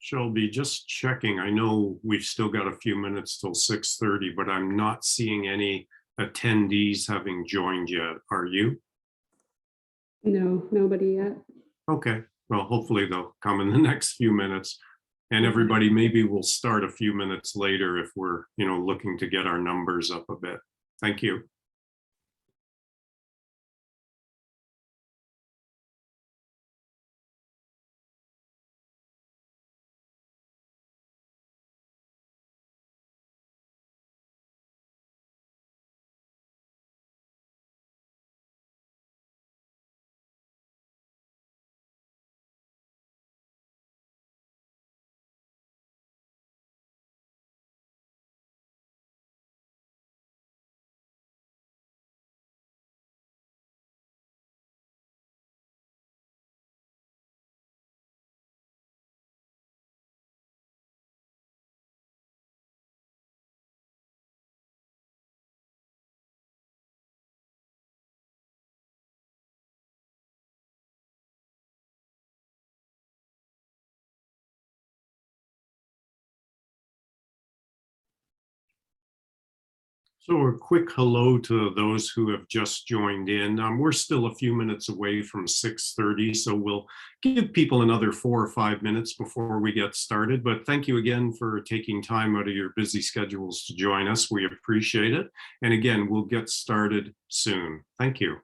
Shelby, just checking. I know we've still got a few minutes till 6:30, but I'm not seeing any attendees having joined yet. Are you? No, nobody yet. Okay. Well, hopefully they'll come in the next few minutes. And Okay. everybody, maybe we'll start a few minutes later if we're, looking to get our numbers up a bit. Thank you. So a quick hello to those who have just joined in. We're still a few minutes away from 6:30, so we'll give people another 4 or 5 minutes before we get started. But thank you again for taking time out of your busy schedules to join us. We appreciate it. And again, we'll get started soon. Thank you.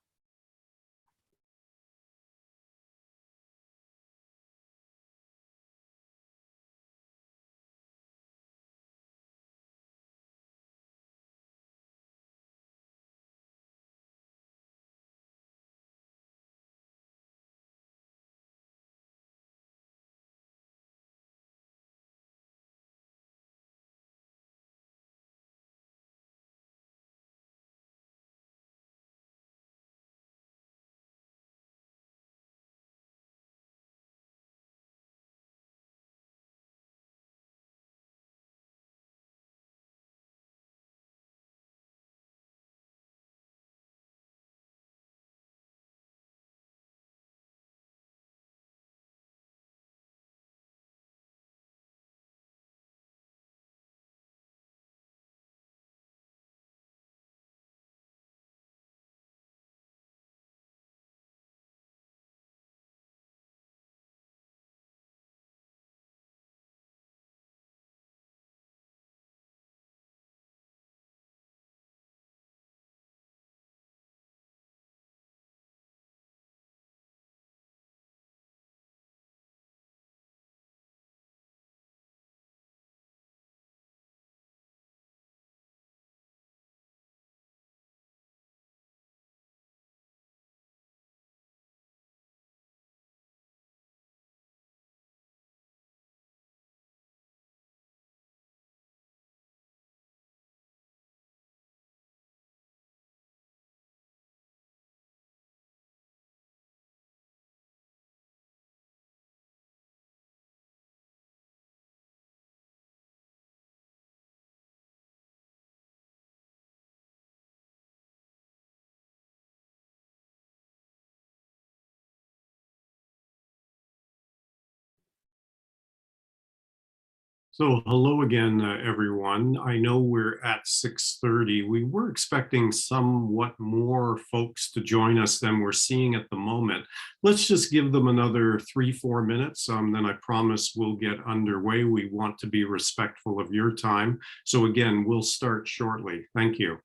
So hello again, everyone. I know we're at 6:30. We were expecting somewhat more folks to join us than we're seeing at the moment. Let's just give them another 3, 4 minutes. Then I promise we'll get underway. We want to be respectful of your time. So again, we'll start shortly. Thank you.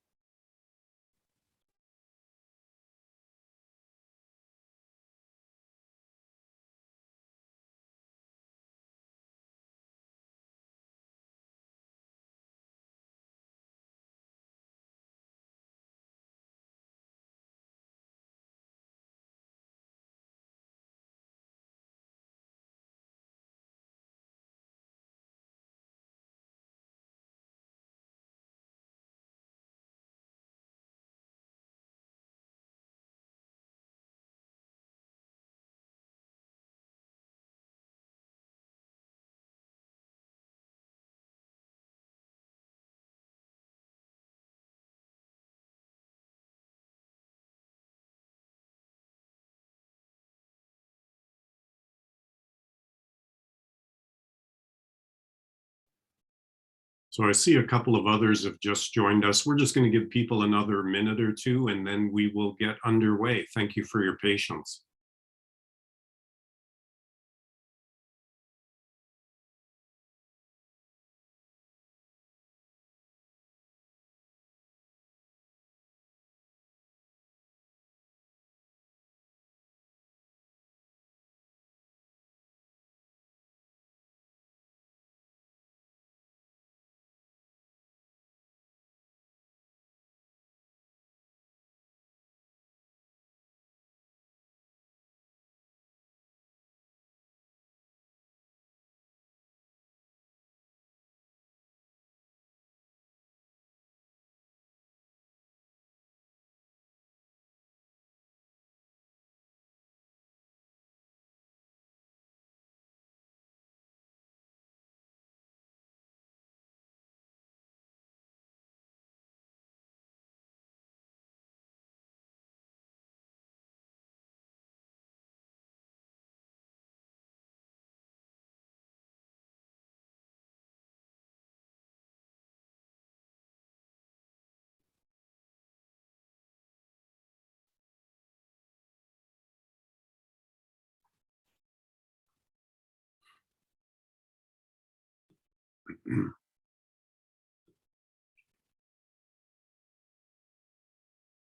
So I see a couple of others have just joined us. We're just going to give people another minute or two, and then we will get underway. Thank you for your patience.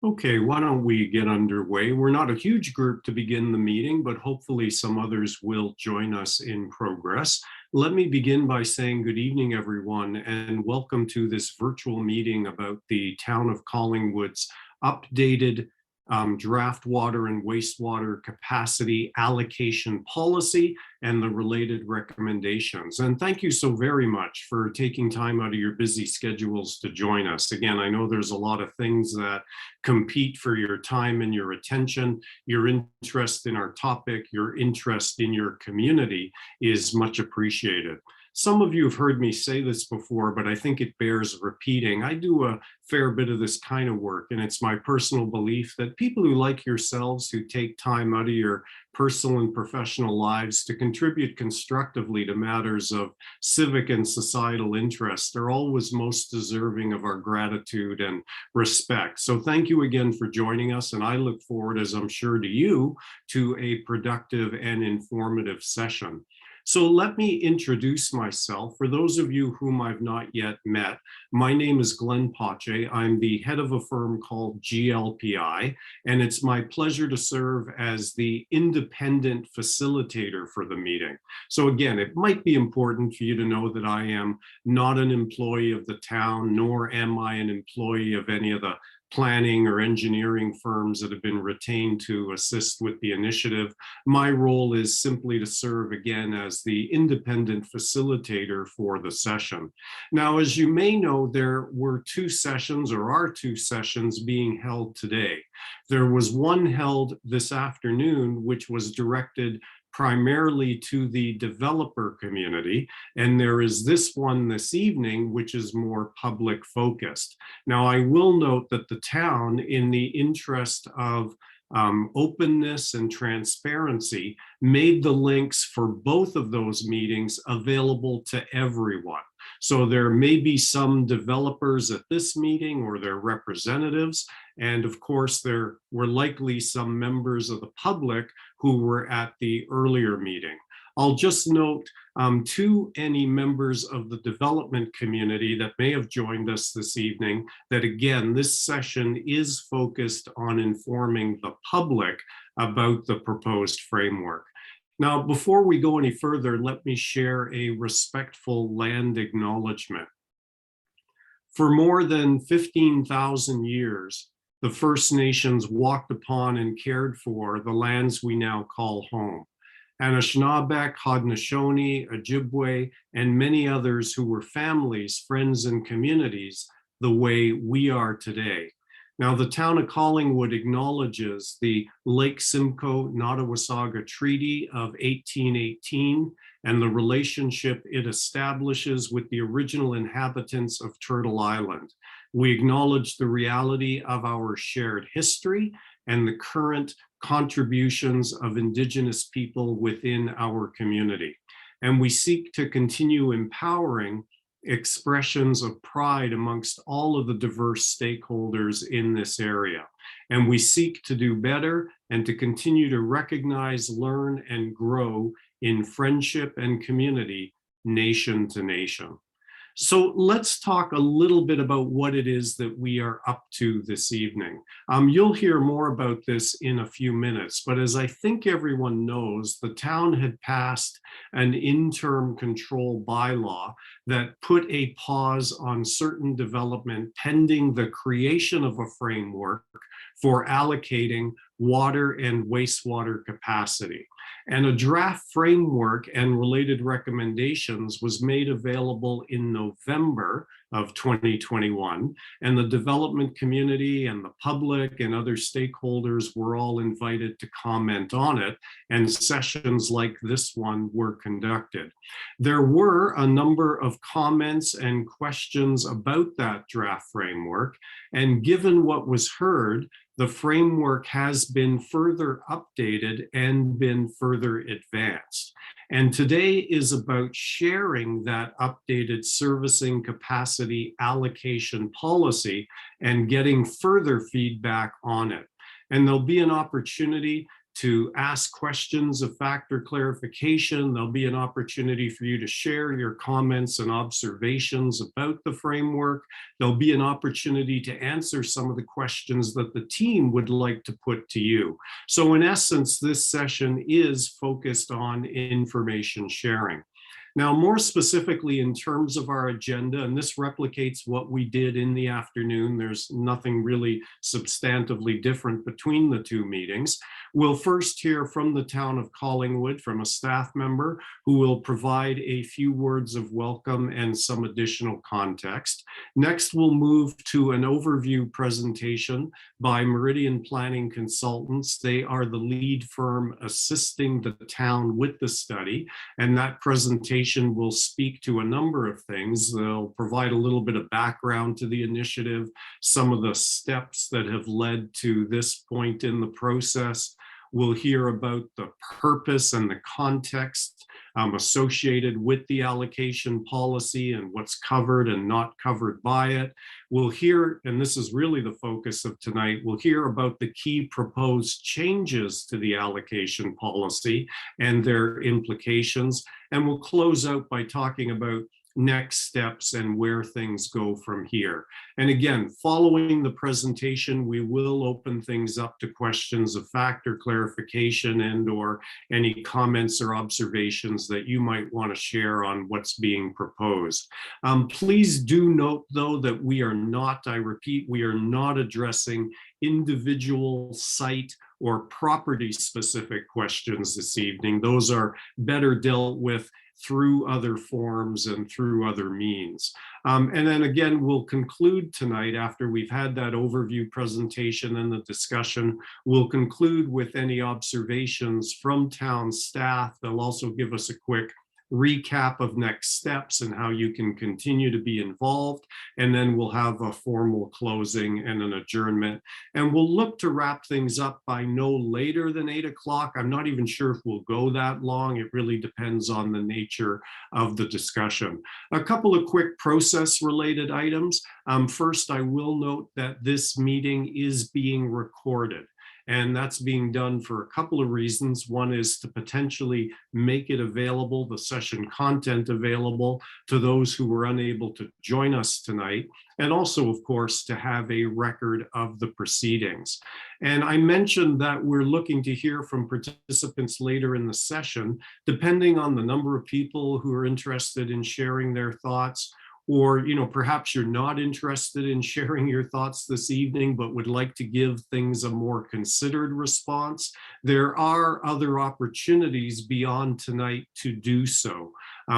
Okay, why don't we get underway? We're not a huge group to begin the meeting, but hopefully some others will join us in progress. Let me begin by saying good evening, everyone, and welcome to this virtual meeting about the Town of Collingwood's updated draft water and wastewater capacity allocation policy and the related recommendations. And thank you so very much for taking time out of your busy schedules to join us. Again, I know there's a lot of things that compete for your time and your attention. Your interest in our topic, your interest in your community is much appreciated. Some of you have heard me say this before, but I think it bears repeating. I do a fair bit of this kind of work, and it's my personal belief that people who like yourselves, who take time out of your personal and professional lives to contribute constructively to matters of civic and societal interest, are always most deserving of our gratitude and respect. So thank you again for joining us, and I look forward, as I'm sure do you, to a productive and informative session. So let me introduce myself. For those of you whom I've not yet met, my name is Glenn Pache. I'm the head of a firm called GLPI, and it's my pleasure to serve as the independent facilitator for the meeting. So again, it might be important for you to know that I am not an employee of the town, nor am I an employee of any of the planning or engineering firms that have been retained to assist with the initiative. My role is simply to serve again as the independent facilitator for the session. Now, as you may know, there were two sessions, or are two sessions, being held today. There was one held this afternoon, which was directed primarily to the developer community, and there is this one this evening, which is more public focused. Now, I will note that the town, in the interest of openness and transparency, made the links for both of those meetings available to everyone. So there may be some developers at this meeting or their representatives, and of course there were likely some members of the public who were at the earlier meeting. I'll just note to any members of the development community that may have joined us this evening that, again, this session is focused on informing the public about the proposed framework. Now, before we go any further, let me share a respectful land acknowledgement. For more than 15,000 years, the First Nations walked upon and cared for the lands we now call home. Anishinaabeg, Haudenosaunee, Ojibwe, and many others who were families, friends, and communities the way we are today. Now, the town of Collingwood acknowledges the Lake Simcoe Nottawasaga Treaty of 1818 and the relationship it establishes with the original inhabitants of Turtle Island. We acknowledge the reality of our shared history and the current contributions of Indigenous people within our community. And we seek to continue empowering expressions of pride amongst all of the diverse stakeholders in this area. And we seek to do better and to continue to recognize, learn, and grow in friendship and community, nation to nation. So let's talk a little bit about what it is that we are up to this evening. You'll hear more about this in a few minutes, but as I think everyone knows, the town had passed an interim control bylaw that put a pause on certain development pending the creation of a framework for allocating water and wastewater capacity. And a draft framework and related recommendations was made available in November of 2021. And the development community and the public and other stakeholders were all invited to comment on it. And sessions like this one were conducted. There were a number of comments and questions about that draft framework. And given what was heard, the framework has been further updated and been further advanced. And today is about sharing that updated servicing capacity allocation policy and getting further feedback on it. And there'll be an opportunity to ask questions of factor clarification. There'll be an opportunity for you to share your comments and observations about the framework. There'll be an opportunity to answer some of the questions that the team would like to put to you. So in essence, this session is focused on information sharing. Now, more specifically in terms of our agenda, and this replicates what we did in the afternoon, there's nothing really substantively different between the two meetings. We'll first hear from the town of Collingwood, from a staff member who will provide a few words of welcome and some additional context. Next, we'll move to an overview presentation by Meridian Planning Consultants. They are the lead firm assisting the town with the study, and that presentation will speak to a number of things. They'll provide a little bit of background to the initiative, some of the steps that have led to this point in the process. We'll hear about the purpose and the context associated with the allocation policy and what's covered and not covered by it. We'll hear, and this is really the focus of tonight, we'll hear about the key proposed changes to the allocation policy and their implications. And we'll close out by talking about next steps and where things go from here. And again, following the presentation, we will open things up to questions of factor clarification and/or any comments or observations that you might want to share on what's being proposed. Please do note, though, that we are not, I repeat, we are not addressing individual site or property specific questions this evening. Those are better dealt with through other forms and through other means. And then again, we'll conclude tonight after we've had that overview presentation and the discussion. We'll conclude with any observations from town staff. They'll also give us a quick recap of next steps and how you can continue to be involved. And then we'll have a formal closing and an adjournment. And we'll look to wrap things up by no later than 8 o'clock. I'm not even sure if we'll go that long. It really depends on the nature of the discussion. A couple of quick process related items. First, I will note that this meeting is being recorded. And that's being done for a couple of reasons. One is to potentially make it available, the session content available to those who were unable to join us tonight. And also, of course, to have a record of the proceedings. And I mentioned that we're looking to hear from participants later in the session, depending on the number of people who are interested in sharing their thoughts. Or, perhaps you're not interested in sharing your thoughts this evening, but would like to give things a more considered response. There are other opportunities beyond tonight to do so.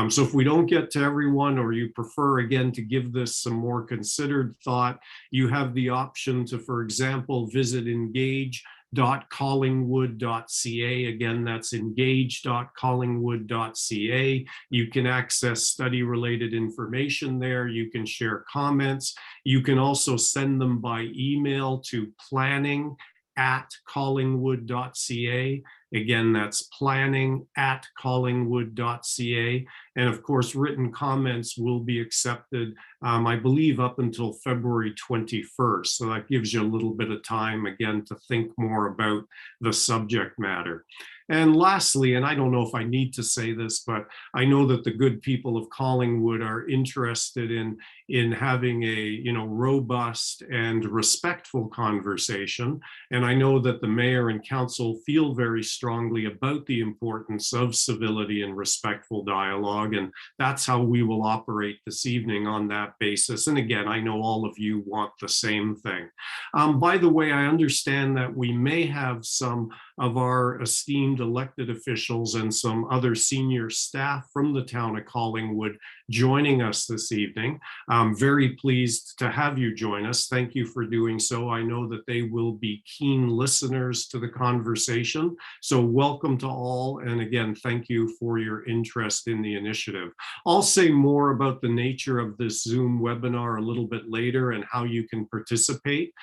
So if we don't get to everyone, or you prefer, again, to give this some more considered thought, you have the option to, for example, visit engage.collingwood.ca. Again, that's engage.collingwood.ca. You can access study-related information there. You can share comments. You can also send them by email to planning@collingwood.ca. Again, that's planning@collingwood.ca. And of course, written comments will be accepted, I believe, up until February 21st. So that gives you a little bit of time, again, to think more about the subject matter. And lastly, and I don't know if I need to say this, but I know that the good people of Collingwood are interested in having a robust and respectful conversation. And I know that the mayor and council feel very strongly about the importance of civility and respectful dialogue. And that's how we will operate this evening, on that basis. And again, I know all of you want the same thing. By the way, I understand that we may have some of our esteemed elected officials and some other senior staff from the town of Collingwood joining us this evening. I'm very pleased to have you join us. Thank you for doing so. I know that they will be keen listeners to the conversation. So welcome to all. And again, thank you for your interest in the initiative. I'll say more about the nature of this Zoom webinar a little bit later and how you can participate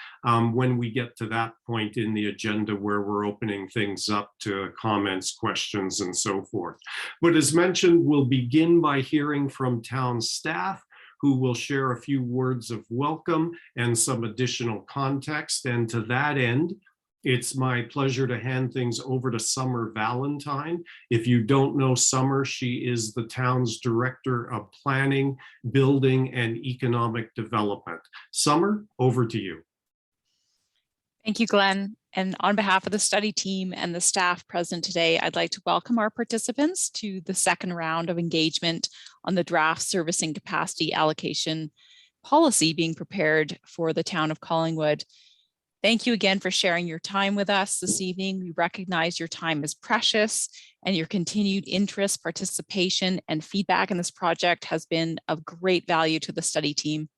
when we get to that point in the agenda where we're opening things up to comments, questions, and so forth. But as mentioned, we'll begin by hearing from town staff, who will share a few words of welcome and some additional context. And to that end, it's my pleasure to hand things over to Summer Valentine. If you don't know Summer, she is the town's Director of Planning, Building, and Economic Development. Summer, over to you. Thank you, Glenn. And on behalf of the study team and the staff present today, I'd like to welcome our participants to the second round of engagement on the draft servicing capacity allocation policy being prepared for the town of Collingwood. Thank you again for sharing your time with us this evening. We recognize your time is precious, and your continued interest, participation, and feedback in this project has been of great value to the study team.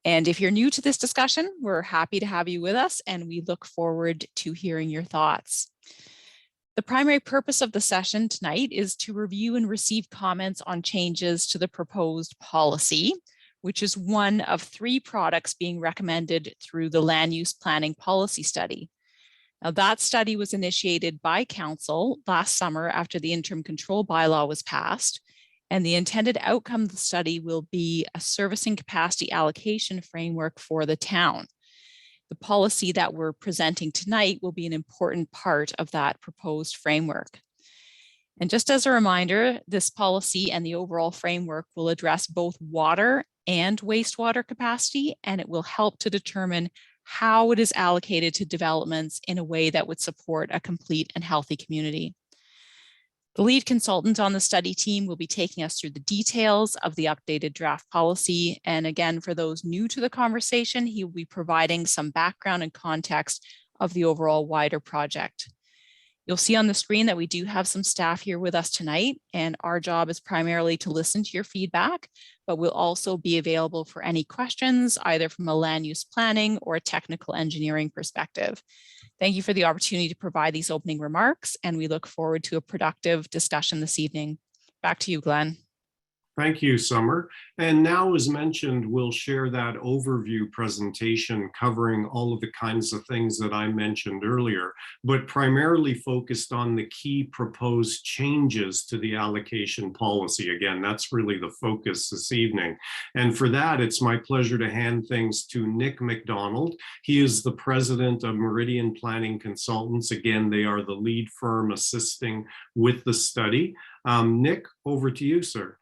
And if you're new to this discussion, we're happy to have you with us, and we look forward to hearing your thoughts. The primary purpose of the session tonight is to review and receive comments on changes to the proposed policy, which is one of 3 products being recommended through the Land Use Planning Policy Study. Now, that study was initiated by Council last summer after the interim control bylaw was passed. And the intended outcome of the study will be a servicing capacity allocation framework for the town. The policy that we're presenting tonight will be an important part of that proposed framework. And just as a reminder, this policy and the overall framework will address both water and wastewater capacity, and it will help to determine how it is allocated to developments in a way that would support a complete and healthy community. The lead consultant on the study team will be taking us through the details of the updated draft policy. And again, for those new to the conversation, he will be providing some background and context of the overall wider project. You'll see on the screen that we do have some staff here with us tonight, and our job is primarily to listen to your feedback, but we'll also be available for any questions, either from a land use planning or a technical engineering perspective. Thank you for the opportunity to provide these opening remarks, and we look forward to a productive discussion this evening. Back to you, Glenn. Thank you, Summer. And now, as mentioned, we'll share that overview presentation covering all of the kinds of things that I mentioned earlier, but primarily focused on the key proposed changes to the allocation policy. Again, that's really the focus this evening. And for that, it's my pleasure to hand things to Nick McDonald. He is the president of Meridian Planning Consultants. Again, they are the lead firm assisting with the study. Nick, over to you, sir.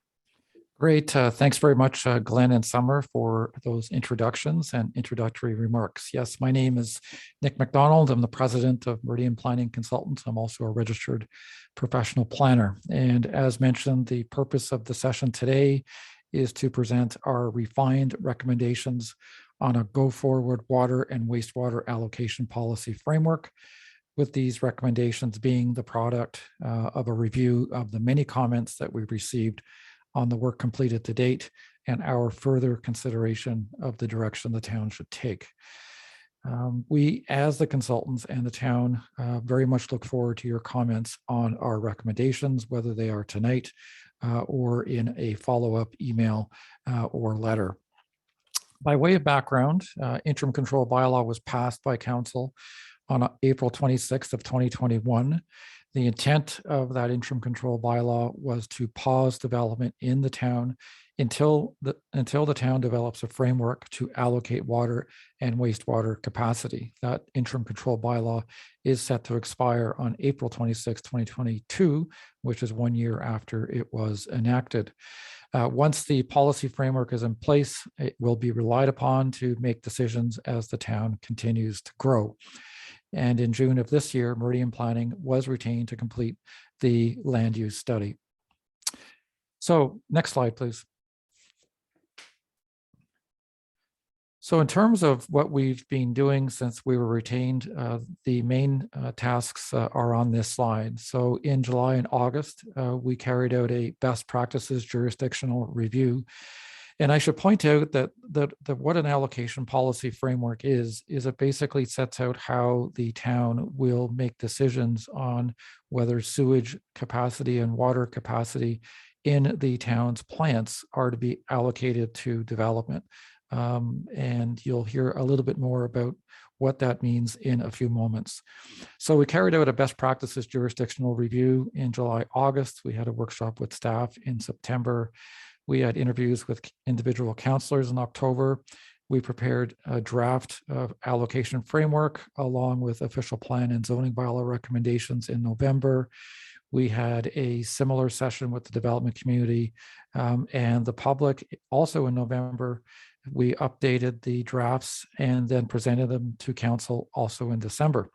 Great. Thanks very much, Glenn and Summer, for those introductions and introductory remarks. Yes, my name is Nick McDonald. I'm the president of Meridian Planning Consultants. I'm also a registered professional planner. And as mentioned, the purpose of the session today is to present our refined recommendations on a go-forward water and wastewater allocation policy framework, with these recommendations being the product of a review of the many comments that we've received on the work completed to date and our further consideration of the direction the town should take. We, as the consultants and the town, very much look forward to your comments on our recommendations, whether they are tonight or in a follow-up email or letter. By way of background, interim control bylaw was passed by council on April 26th of 2021. The intent of that interim control bylaw was to pause development in the town until the town develops a framework to allocate water and wastewater capacity. That interim control bylaw is set to expire on April 26, 2022, which is 1 year after it was enacted. Once the policy framework is in place, it will be relied upon to make decisions as the town continues to grow. And in June of this year, Meridian Planning was retained to complete the land use study. So next slide, please. So in terms of what we've been doing since we were retained, the main tasks are on this slide. So in July and August, we carried out a best practices jurisdictional review. And I should point out that what an allocation policy framework is it basically sets out how the town will make decisions on whether sewage capacity and water capacity in the town's plants are to be allocated to development. And you'll hear a little bit more about what that means in a few moments. So we carried out a best practices jurisdictional review in July, August. We had a workshop with staff in September. We had interviews with individual councillors in October. We prepared a draft of allocation framework along with official plan and zoning bylaw recommendations in November. We had a similar session with the development community and the public also in November. We updated the drafts and then presented them to council also in December.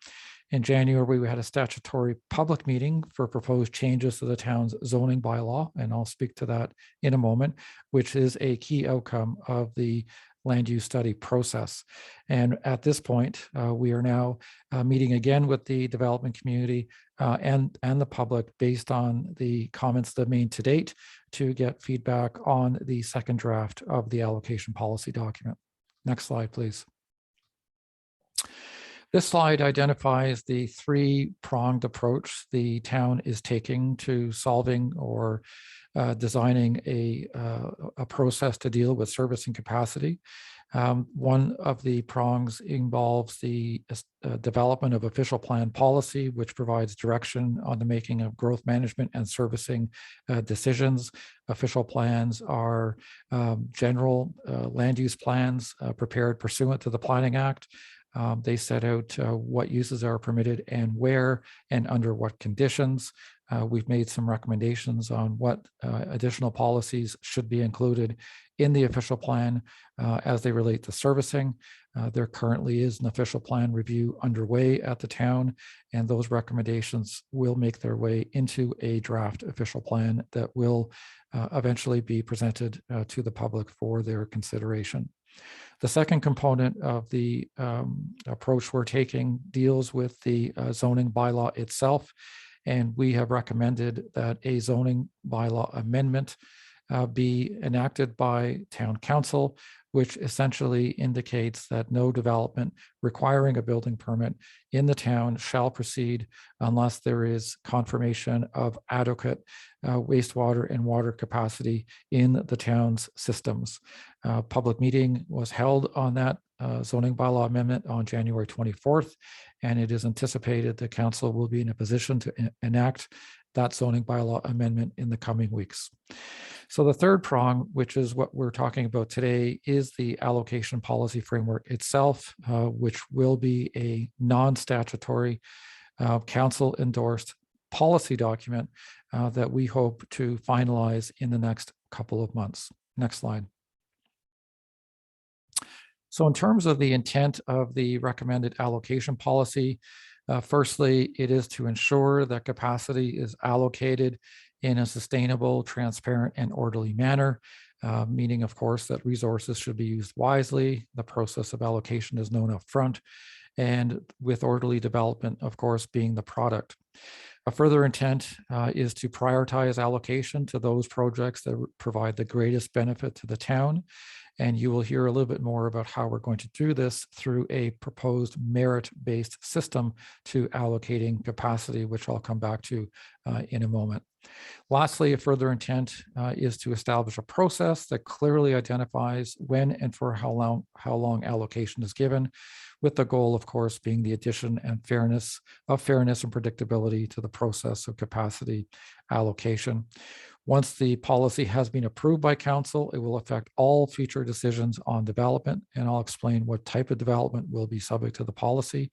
In January, we had a statutory public meeting for proposed changes to the town's zoning bylaw, and I'll speak to that in a moment, which is a key outcome of the land use study process. And at this point, we are now meeting again with the development community and the public based on the comments that made to date to get feedback on the second draft of the allocation policy document. Next slide, please. This slide identifies the three-pronged approach the town is taking to solving or designing a process to deal with servicing capacity. One of the prongs involves the development of official plan policy, which provides direction on the making of growth management and servicing decisions. Official plans are general land use plans prepared pursuant to the Planning Act. They set out what uses are permitted and where and under what conditions. We've made some recommendations on what additional policies should be included in the official plan as they relate to servicing. There currently is an official plan review underway at the town, and those recommendations will make their way into a draft official plan that will eventually be presented to the public for their consideration. The second component of the approach we're taking deals with the zoning bylaw itself, and we have recommended that a zoning bylaw amendment be enacted by town council, which essentially indicates that no development requiring a building permit in the town shall proceed unless there is confirmation of adequate wastewater and water capacity in the town's systems. Public meeting was held on that zoning bylaw amendment on January 24th, and it is anticipated the council will be in a position to enact that zoning bylaw amendment in the coming weeks. So the third prong, which is what we're talking about today, is the allocation policy framework itself, which will be a non-statutory council endorsed policy document that we hope to finalize in the next couple of months. Next slide. So in terms of the intent of the recommended allocation policy, firstly, it is to ensure that capacity is allocated in a sustainable, transparent, and orderly manner, meaning, of course, that resources should be used wisely. The process of allocation is known up front, and with orderly development, of course, being the product. A further intent is to prioritize allocation to those projects that provide the greatest benefit to the town. And you will hear a little bit more about how we're going to do this through a proposed merit-based system to allocating capacity, which I'll come back to in a moment. Lastly, a further intent is to establish a process that clearly identifies when and for how long allocation is given, with the goal, of course, being the addition and fairness and predictability to the process of capacity allocation. Once the policy has been approved by council, it will affect all future decisions on development, and I'll explain what type of development will be subject to the policy.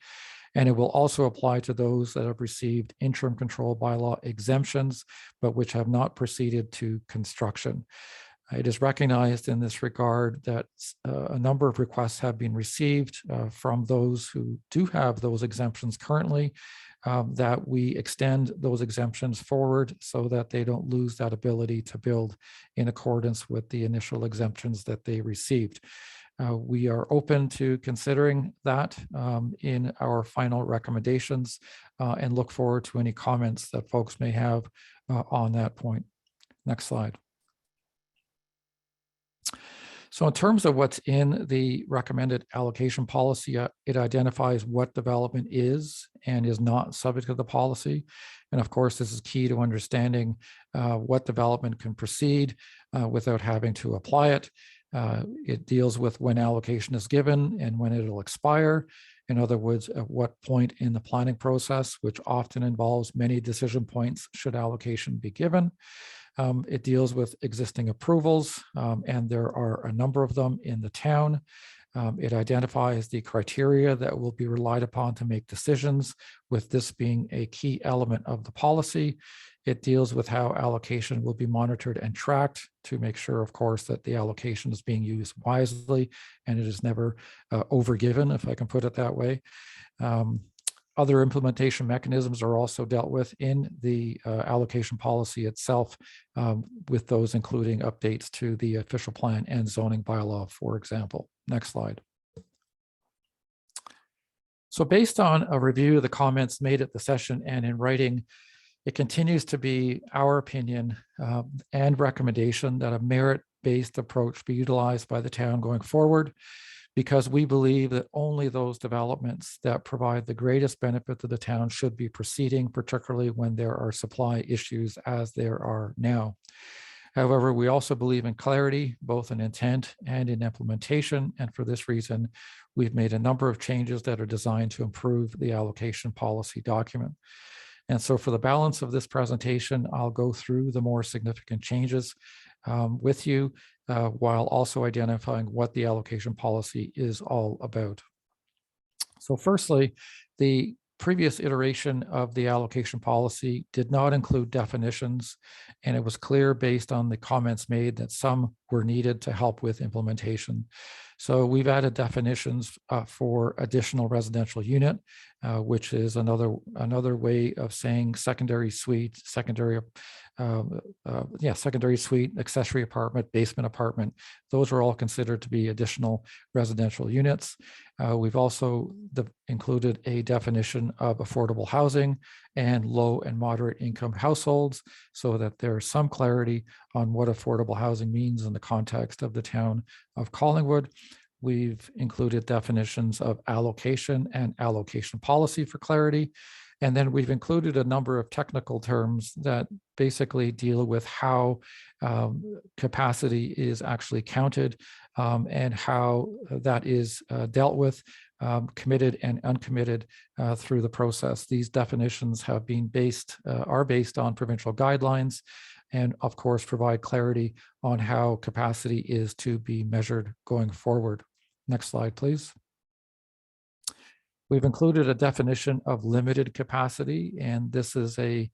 And it will also apply to those that have received interim control bylaw exemptions, but which have not proceeded to construction. It is recognized in this regard that a number of requests have been received from those who do have those exemptions currently, that we extend those exemptions forward so that they don't lose that ability to build in accordance with the initial exemptions that they received. We are open to considering that in our final recommendations and look forward to any comments that folks may have on that point. Next slide. So in terms of what's in the recommended allocation policy, it identifies what development is and is not subject to the policy. And of course, this is key to understanding what development can proceed without having to apply it. It deals with when allocation is given and when it'll expire. In other words, at what point in the planning process, which often involves many decision points, should allocation be given. It deals with existing approvals, and there are a number of them in the town. It identifies the criteria that will be relied upon to make decisions, with this being a key element of the policy. It deals with how allocation will be monitored and tracked to make sure, of course, that the allocation is being used wisely and it is never overgiven, if I can put it that way. Other implementation mechanisms are also dealt with in the allocation policy itself, with those including updates to the official plan and zoning bylaw, for example. Next slide. So based on a review of the comments made at the session and in writing, it continues to be our opinion and recommendation that a merit-based approach be utilized by the town going forward, because we believe that only those developments that provide the greatest benefit to the town should be proceeding, particularly when there are supply issues as there are now. However, we also believe in clarity, both in intent and in implementation. And for this reason, we've made a number of changes that are designed to improve the allocation policy document. And so for the balance of this presentation, I'll go through the more significant changes with you, while also identifying what the allocation policy is all about. So firstly, the previous iteration of the allocation policy did not include definitions, and it was clear based on the comments made that some were needed to help with implementation. So we've added definitions for additional residential unit, which is another way of saying secondary suite, secondary suite, accessory apartment, basement apartment. Those are all considered to be additional residential units. We've also included a definition of affordable housing and low and moderate income households, so that there's some clarity on what affordable housing means in the context of the town of Collingwood. We've included definitions of allocation and allocation policy for clarity. And then we've included a number of technical terms that basically deal with how capacity is actually counted and how that is dealt with, committed and uncommitted through the process. These definitions have been are based on provincial guidelines, and of course provide clarity on how capacity is to be measured going forward. Next slide, please. We've included a definition of limited capacity, and this is a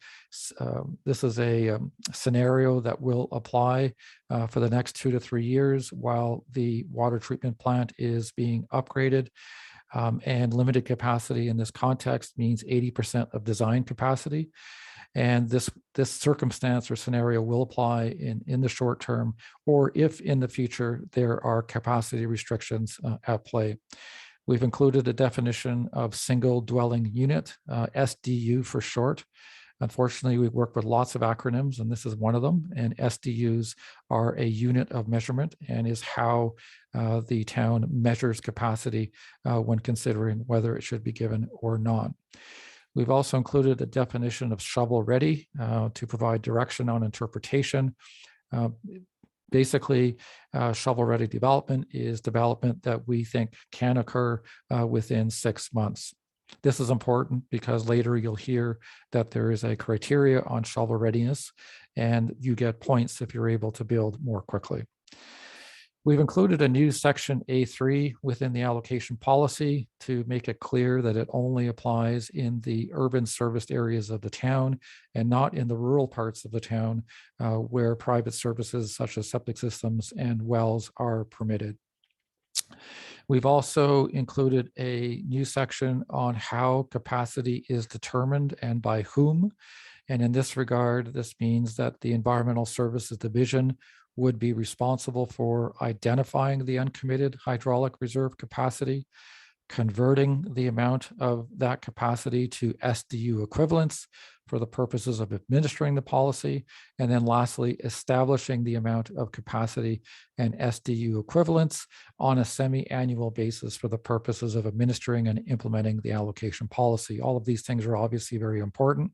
scenario that will apply for the next 2 to 3 years while the water treatment plant is being upgraded. And limited capacity in this context means 80% of design capacity. And this circumstance or scenario will apply in the short term, or if in the future there are capacity restrictions at play. We've included a definition of single dwelling unit, SDU for short. Unfortunately, we work with lots of acronyms, and this is one of them. And SDUs are a unit of measurement and is how the town measures capacity when considering whether it should be given or not. We've also included a definition of shovel-ready to provide direction on interpretation. Basically, shovel-ready development is development that we think can occur within 6 months. This is important because later you'll hear that there is a criteria on shovel readiness, and you get points if you're able to build more quickly. We've included a new section A3 within the allocation policy to make it clear that it only applies in the urban serviced areas of the town and not in the rural parts of the town where private services such as septic systems and wells are permitted. We've also included a new section on how capacity is determined and by whom. And in this regard, this means that the Environmental Services Division would be responsible for identifying the uncommitted hydraulic reserve capacity, converting the amount of that capacity to SDU equivalents for the purposes of administering the policy, and then lastly, establishing the amount of capacity and SDU equivalents on a semi-annual basis for the purposes of administering and implementing the allocation policy. All of these things are obviously very important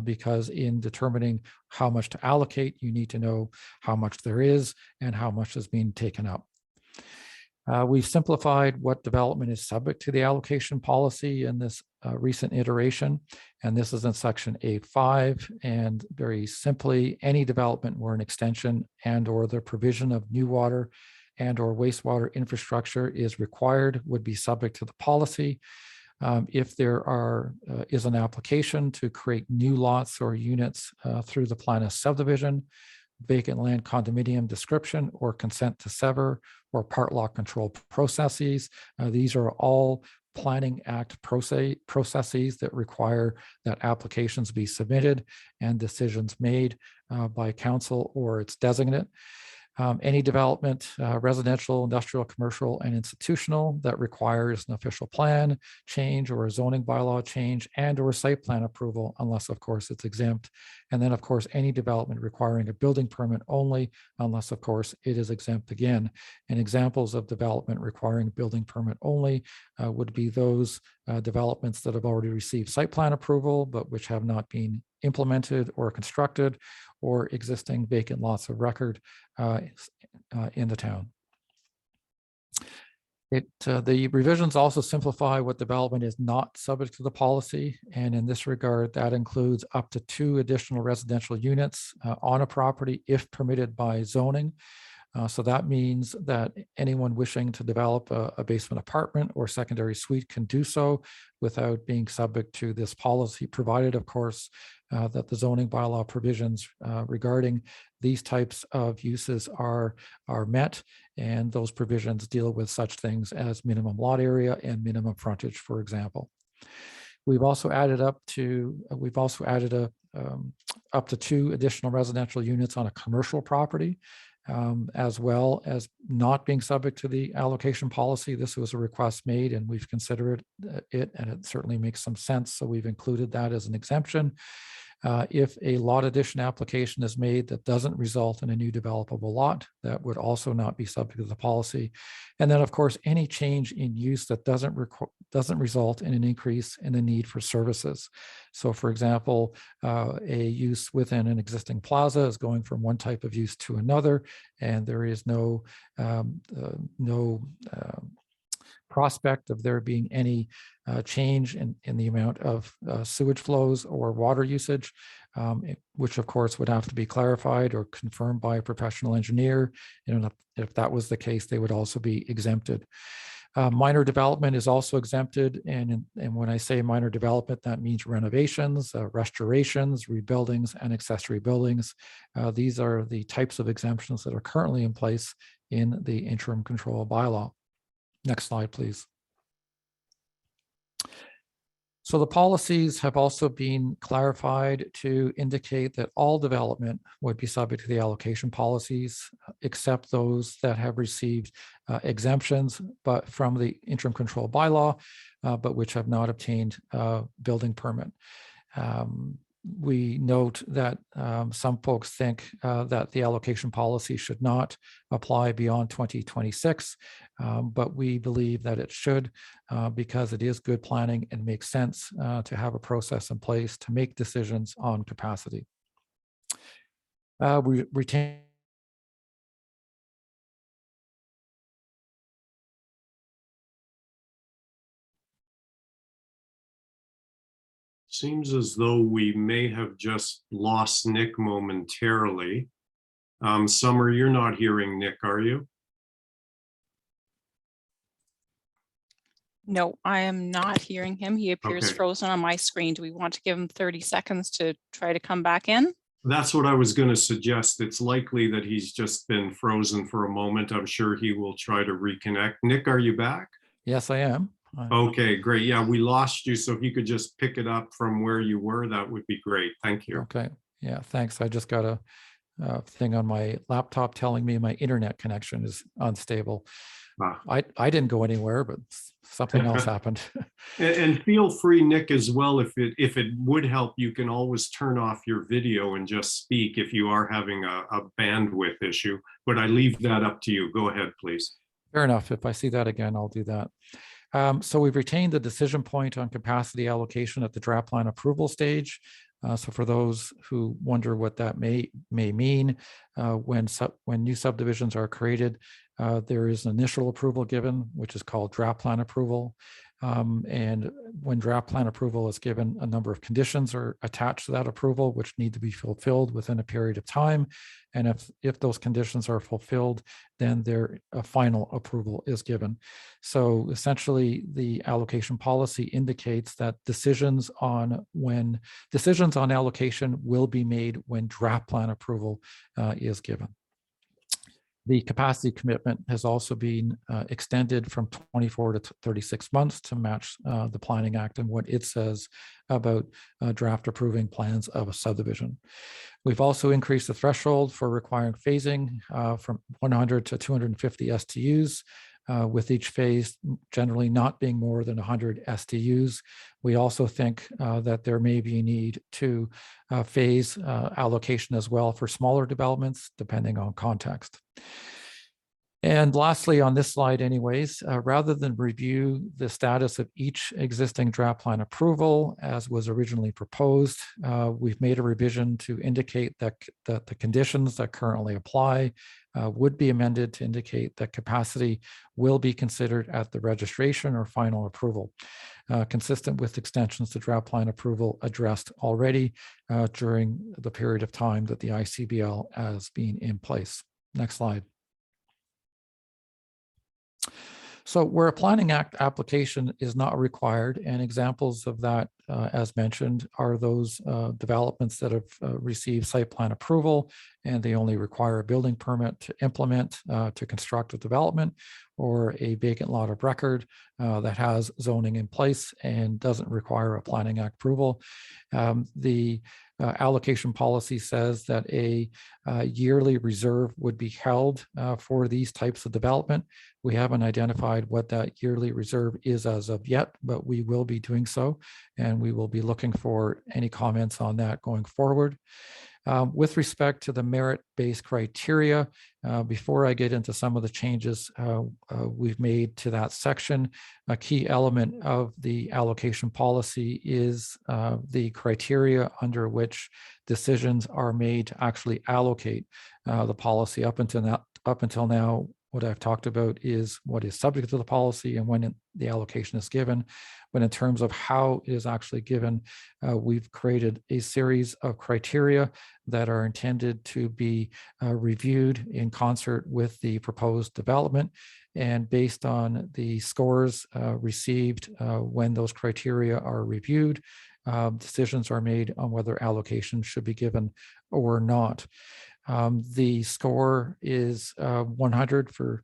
because in determining how much to allocate, you need to know how much there is and how much is being taken up. We've simplified what development is subject to the allocation policy in this recent iteration, and this is in section A5. And very simply, any development where an extension and or the provision of new water and or wastewater infrastructure is required would be subject to the policy. If there is an application to create new lots or units through the plan of subdivision, vacant land condominium description, or consent to sever, or part lot control processes. These are all Planning Act processes that require that applications be submitted and decisions made by council or its designate. Any development, residential, industrial, commercial, and institutional that requires an official plan change or a zoning bylaw change and or site plan approval, unless of course it's exempt. And then of course, any development requiring a building permit only, unless of course it is exempt again. And examples of development requiring building permit only would be those developments that have already received site plan approval, but which have not been implemented or constructed, or existing vacant lots of record in the town. The revisions also simplify what development is not subject to the policy. And in this regard, that includes up to 2 additional residential units on a property if permitted by zoning. So that means that anyone wishing to develop a basement apartment or secondary suite can do so without being subject to this policy, provided, of course, that the zoning bylaw provisions regarding these types of uses are met, and those provisions deal with such things as minimum lot area and minimum frontage, for example. We've also added up to up to 2 additional residential units on a commercial property. As well as not being subject to the allocation policy. This was a request made and we've considered it, and it certainly makes some sense. So we've included that as an exemption. If a lot addition application is made that doesn't result in a new developable lot, that would also not be subject to the policy. And then of course, any change in use that doesn't result in an increase in the need for services. So for example, a use within an existing plaza is going from one type of use to another, and there is no prospect of there being any change in the amount of sewage flows or water usage, which of course would have to be clarified or confirmed by a professional engineer. And if that was the case, they would also be exempted. Minor development is also exempted. And when I say minor development, that means renovations, restorations, rebuildings, and accessory buildings. These are the types of exemptions that are currently in place in the interim control bylaw. Next slide, please. So the policies have also been clarified to indicate that all development would be subject to the allocation policies, except those that have received exemptions, but from the interim control bylaw, but which have not obtained a building permit. We note that some folks think that the allocation policy should not apply beyond 2026, but we believe that it should because it is good planning and makes sense to have a process in place to make decisions on capacity. We retain Seems as though we may have just lost Nick momentarily. Summer, you're not hearing Nick, are you? No, I am not hearing him. He appears Okay. frozen on my screen. Do we want to give him 30 seconds to try to come back in? That's what I was going to suggest. It's likely that he's just been frozen for a moment. I'm sure he will try to reconnect. Nick, are you back? Yes, I am. Okay, great. Yeah, we lost you. So if you could just pick it up from where you were, that would be great. Thank you. Okay. Yeah, thanks. I just got a thing on my laptop telling me my internet connection is unstable. Ah. I didn't go anywhere, but something else happened. And feel free, Nick, as well, if it would help, you can always turn off your video and just speak if you are having a bandwidth issue, but I leave that up to you. Go ahead, please. Fair enough. If I see that again, I'll do that. So we've retained the decision point on capacity allocation at the draft plan approval stage. So for those who wonder what that may mean, when new subdivisions are created, there is an initial approval given, which is called draft plan approval. And when draft plan approval is given, a number of conditions are attached to that approval, which need to be fulfilled within a period of time. And if those conditions are fulfilled, then a final approval is given. So essentially, the allocation policy indicates that decisions on allocation will be made when draft plan approval is given. The capacity commitment has also been extended from 24 to 36 months to match the Planning Act and what it says about draft approving plans of a subdivision. We've also increased the threshold for requiring phasing from 100 to 250 STUs, with each phase generally not being more than 100 STUs. We also think that there may be a need to phase allocation as well for smaller developments, depending on context. And lastly, on this slide anyways, rather than review the status of each existing draft plan approval as was originally proposed, we've made a revision to indicate that the conditions that currently apply would be amended to indicate that capacity will be considered at the registration or final approval, consistent with extensions to draft plan approval addressed already during the period of time that the ICBL has been in place. Next slide. So where a Planning Act application is not required, and examples of that, as mentioned, are those developments that have received site plan approval and they only require a building permit to implement, to construct a development, or a vacant lot of record that has zoning in place and doesn't require a Planning Act approval. The allocation policy says that a yearly reserve would be held for these types of development. We haven't identified what that yearly reserve is as of yet, but we will be doing so, and we will be looking for any comments on that going forward. With respect to the merit-based criteria, before I get into some of the changes we've made to that section, a key element of the allocation policy is the criteria under which decisions are made to actually allocate the policy. Up until now, what I've talked about is what is subject to the policy and when the allocation is given. But in terms of how it is actually given, we've created a series of criteria that are intended to be reviewed in concert with the proposed development. And based on the scores received when those criteria are reviewed, decisions are made on whether allocation should be given or not. The score is 100 for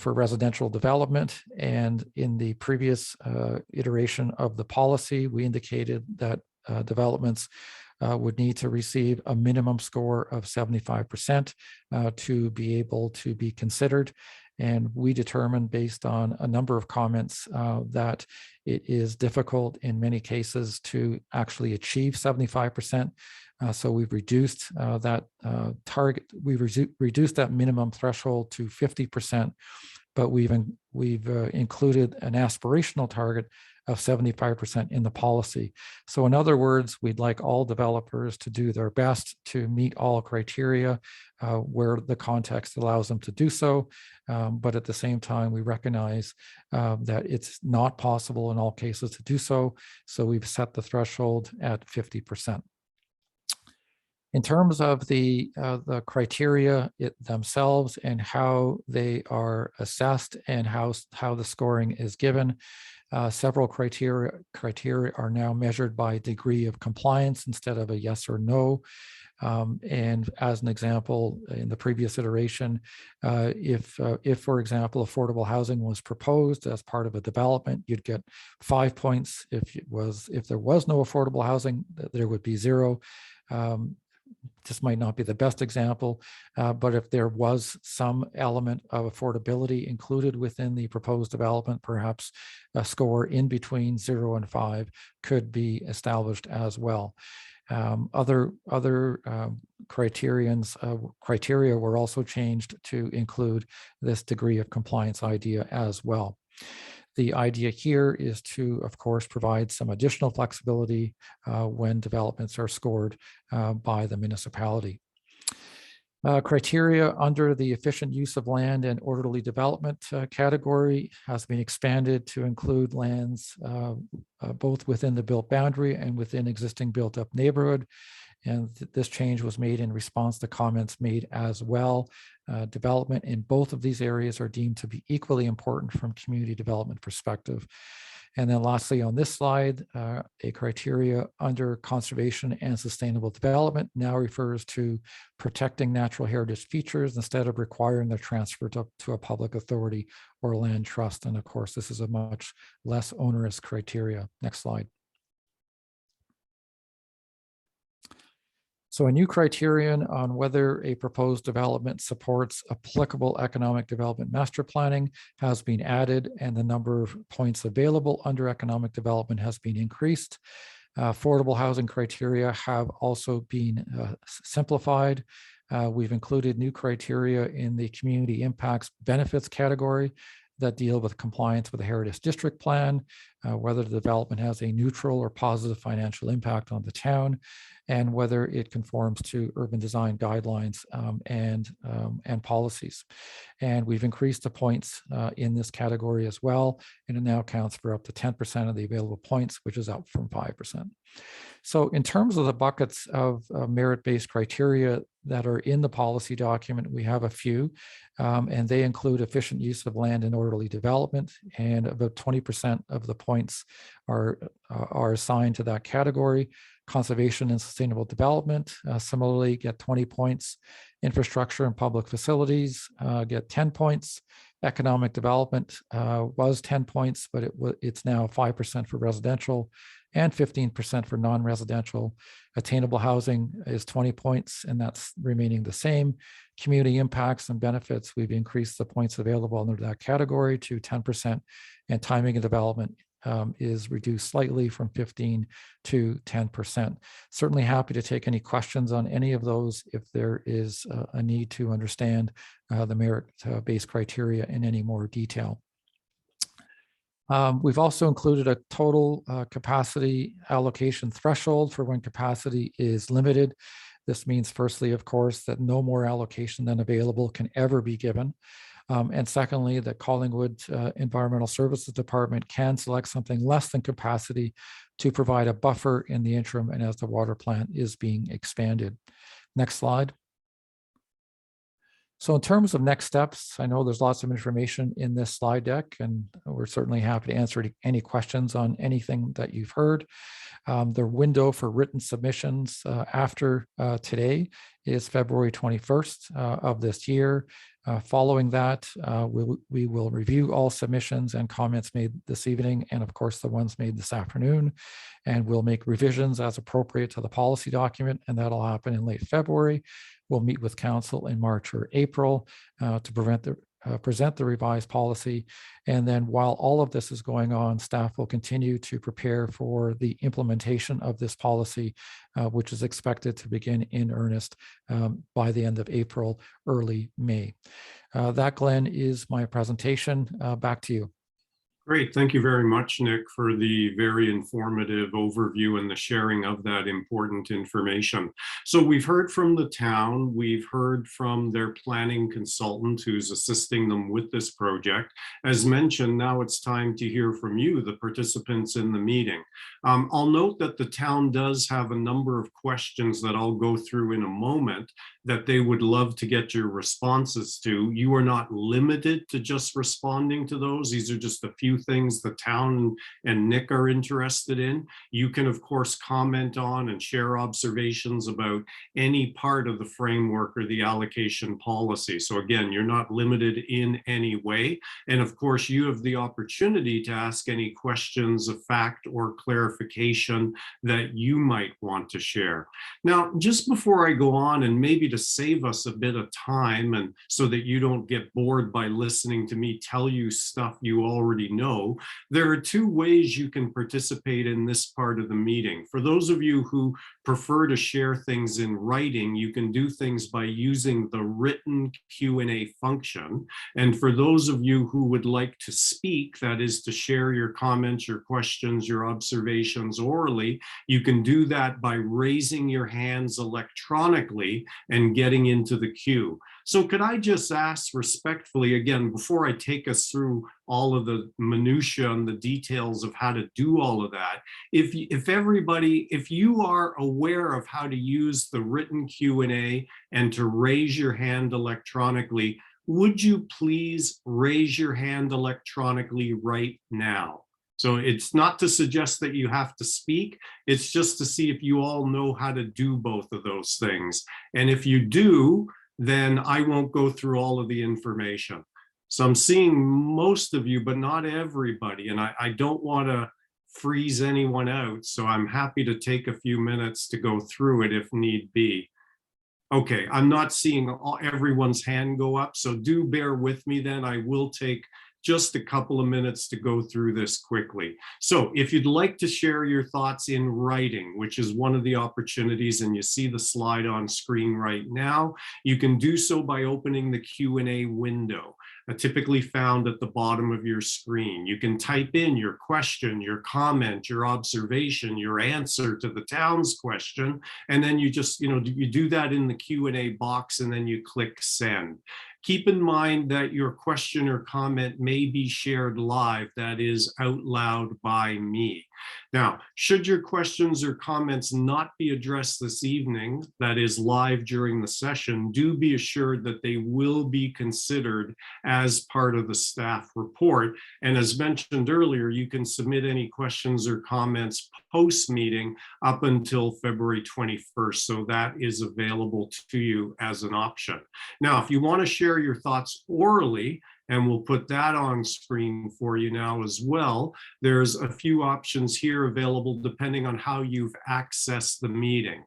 residential development. And in the previous iteration of the policy, we indicated that developments would need to receive a minimum score of 75% to be able to be considered. And we determined based on a number of comments that it is difficult in many cases to actually achieve 75%. So we've reduced that target, we've reduced that minimum threshold to 50%, but we've included an aspirational target of 75% in the policy. So in other words, we'd like all developers to do their best to meet all criteria where the context allows them to do so. But at the same time, we recognize that it's not possible in all cases to do so. So we've set the threshold at 50%. In terms of the criteria themselves and how they are assessed and how the scoring is given, several criteria are now measured by degree of compliance instead of a yes or no. And as an example, in the previous iteration, if for example, affordable housing was proposed as part of a development, you'd get 5 points. If there was no affordable housing, there would be 0. This might not be the best example, but if there was some element of affordability included within the proposed development, perhaps a score in between 0 and 5 could be established as well. Other criteria were also changed to include this degree of compliance idea as well. The idea here is to, of course, provide some additional flexibility when developments are scored by the municipality. Criteria under the efficient use of land and orderly development category has been expanded to include lands both within the built boundary and within existing built-up neighborhood. And this change was made in response to comments made as well. Development in both of these areas are deemed to be equally important from community development perspective. And then lastly, on this slide, a criteria under conservation and sustainable development now refers to protecting natural heritage features instead of requiring their transfer to a public authority or land trust. And of course, this is a much less onerous criteria. Next slide. So a new criterion on whether a proposed development supports applicable economic development master planning has been added, and the number of points available under economic development has been increased. Affordable housing criteria have also been simplified. We've included new criteria in the community impacts benefits category that deal with compliance with the Heritage District Plan, whether the development has a neutral or positive financial impact on the town, and whether it conforms to urban design guidelines and policies. And we've increased the points in this category as well, and it now counts for up to 10% of the available points, which is up from 5%. So in terms of the buckets of merit-based criteria that are in the policy document, we have a few, and they include efficient use of land and orderly development, and about 20% of the points are assigned to that category. Conservation and sustainable development similarly get 20 points. Infrastructure and public facilities get 10 points. Economic development was 10 points, but it's now 5% for residential and 15% for non-residential. Attainable housing is 20 points, and that's remaining the same. Community impacts and benefits, we've increased the points available under that category to 10%, and timing and development is reduced slightly from 15 to 10%. Certainly happy to take any questions on any of those if there is a need to understand the merit-based criteria in any more detail. We've also included a total capacity allocation threshold for when capacity is limited. This means, firstly, of course, that no more allocation than available can ever be given. And secondly, that Collingwood Environmental Services Department can select something less than capacity to provide a buffer in the interim and as the water plant is being expanded. Next slide. So in terms of next steps, I know there's lots of information in this slide deck, and we're certainly happy to answer any questions on anything that you've heard. The window for written submissions after today is February 21st of this year. Following that, we will review all submissions and comments made this evening, and of course the ones made this afternoon, and we'll make revisions as appropriate to the policy document, and that'll happen in late February. We'll meet with council in March or April to present the revised policy. And then while all of this is going on, staff will continue to prepare for the implementation of this policy, which is expected to begin in earnest by the end of April, early May. That, Glenn, is my presentation. Back to you. Great. Thank you very much, Nick, for the very informative overview and the sharing of that important information. So we've heard from the town, we've heard from their planning consultant who's assisting them with this project. As mentioned, now it's time to hear from you, the participants in the meeting. I'll note that the town does have a number of questions that I'll go through in a moment that they would love to get your responses to. You are not limited to just responding to those. These are just a few things the town and Nick are interested in. You can, of course, comment on and share observations about any part of the framework or the allocation policy. So again, you're not limited in any way. And of course, you have the opportunity to ask any questions of fact or clarification that you might want to share. Now, just before I go on, and maybe to save us a bit of time and so that you don't get bored by listening to me tell you stuff you already know, there are two ways you can participate in this part of the meeting. For those of you who prefer to share things in writing, you can do things by using the written Q&A function. And for those of you who would like to speak, that is to share your comments, your questions, your observations orally, you can do that by raising your hands electronically and getting into the queue. So could I just ask respectfully, again, before I take us through all of the minutiae and the details of how to do all of that, if you are aware of how to use the written Q&A and to raise your hand electronically, would you please raise your hand electronically right now? So it's not to suggest that you have to speak, it's just to see if you all know how to do both of those things. And if you do, then I won't go through all of the information. So I'm seeing most of you, but not everybody. And I don't want to freeze anyone out. So I'm happy to take a few minutes to go through it if need be. Okay, I'm not seeing everyone's hand go up. So do bear with me then. I will take just a couple of minutes to go through this quickly. So if you'd like to share your thoughts in writing, which is one of the opportunities, and you see the slide on screen right now, you can do so by opening the Q&A window, typically found at the bottom of your screen. You can type in your question, your comment, your observation, your answer to the town's question, and then you just, you do that in the Q&A box and then you click send. Keep in mind that your question or comment may be shared live, that is out loud by me. Now, should your questions or comments not be addressed this evening, that is live during the session, do be assured that they will be considered as part of the staff report. And as mentioned earlier, you can submit any questions or comments post-meeting up until February 21st. So that is available to you as an option. Now, if you want to share your thoughts orally, and we'll put that on screen for you now as well, there's a few options here available depending on how you've accessed the meeting.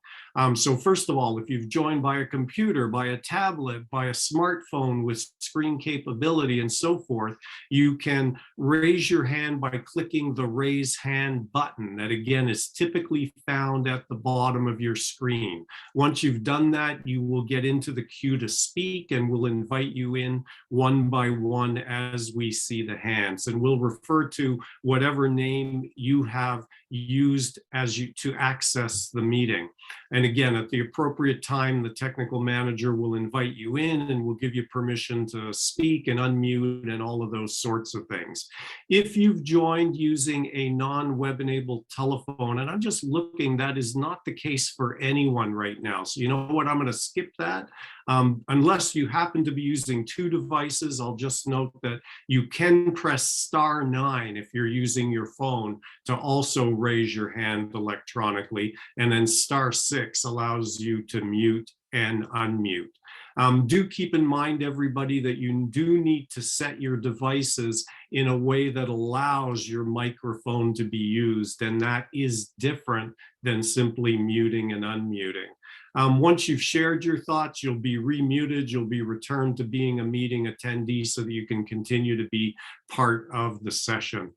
So first of all, if you've joined by a computer, by a tablet, by a smartphone with screen capability and so forth, you can raise your hand by clicking the raise hand button that again is typically found at the bottom of your screen. Once you've done that, you will get into the queue to speak and we'll invite you in one by one as we see the hands, and we'll refer to whatever name you have used as you to access the meeting. And again, at the appropriate time, the technical manager will invite you in and will give you permission to speak and unmute and all of those sorts of things. If you've joined using a non-web enabled telephone, and I'm just looking, that is not the case for anyone right now. So you know what, I'm going to skip that. Unless you happen to be using two devices, I'll just note that you can press *9 if you're using your phone to also raise your hand electronically, and then *6 allows you to mute and unmute. Do keep in mind, everybody, that you do need to set your devices in a way that allows your microphone to be used, and that is different than simply muting and unmuting. Once you've shared your thoughts, you'll be remuted, you'll be returned to being a meeting attendee so that you can continue to be part of the session.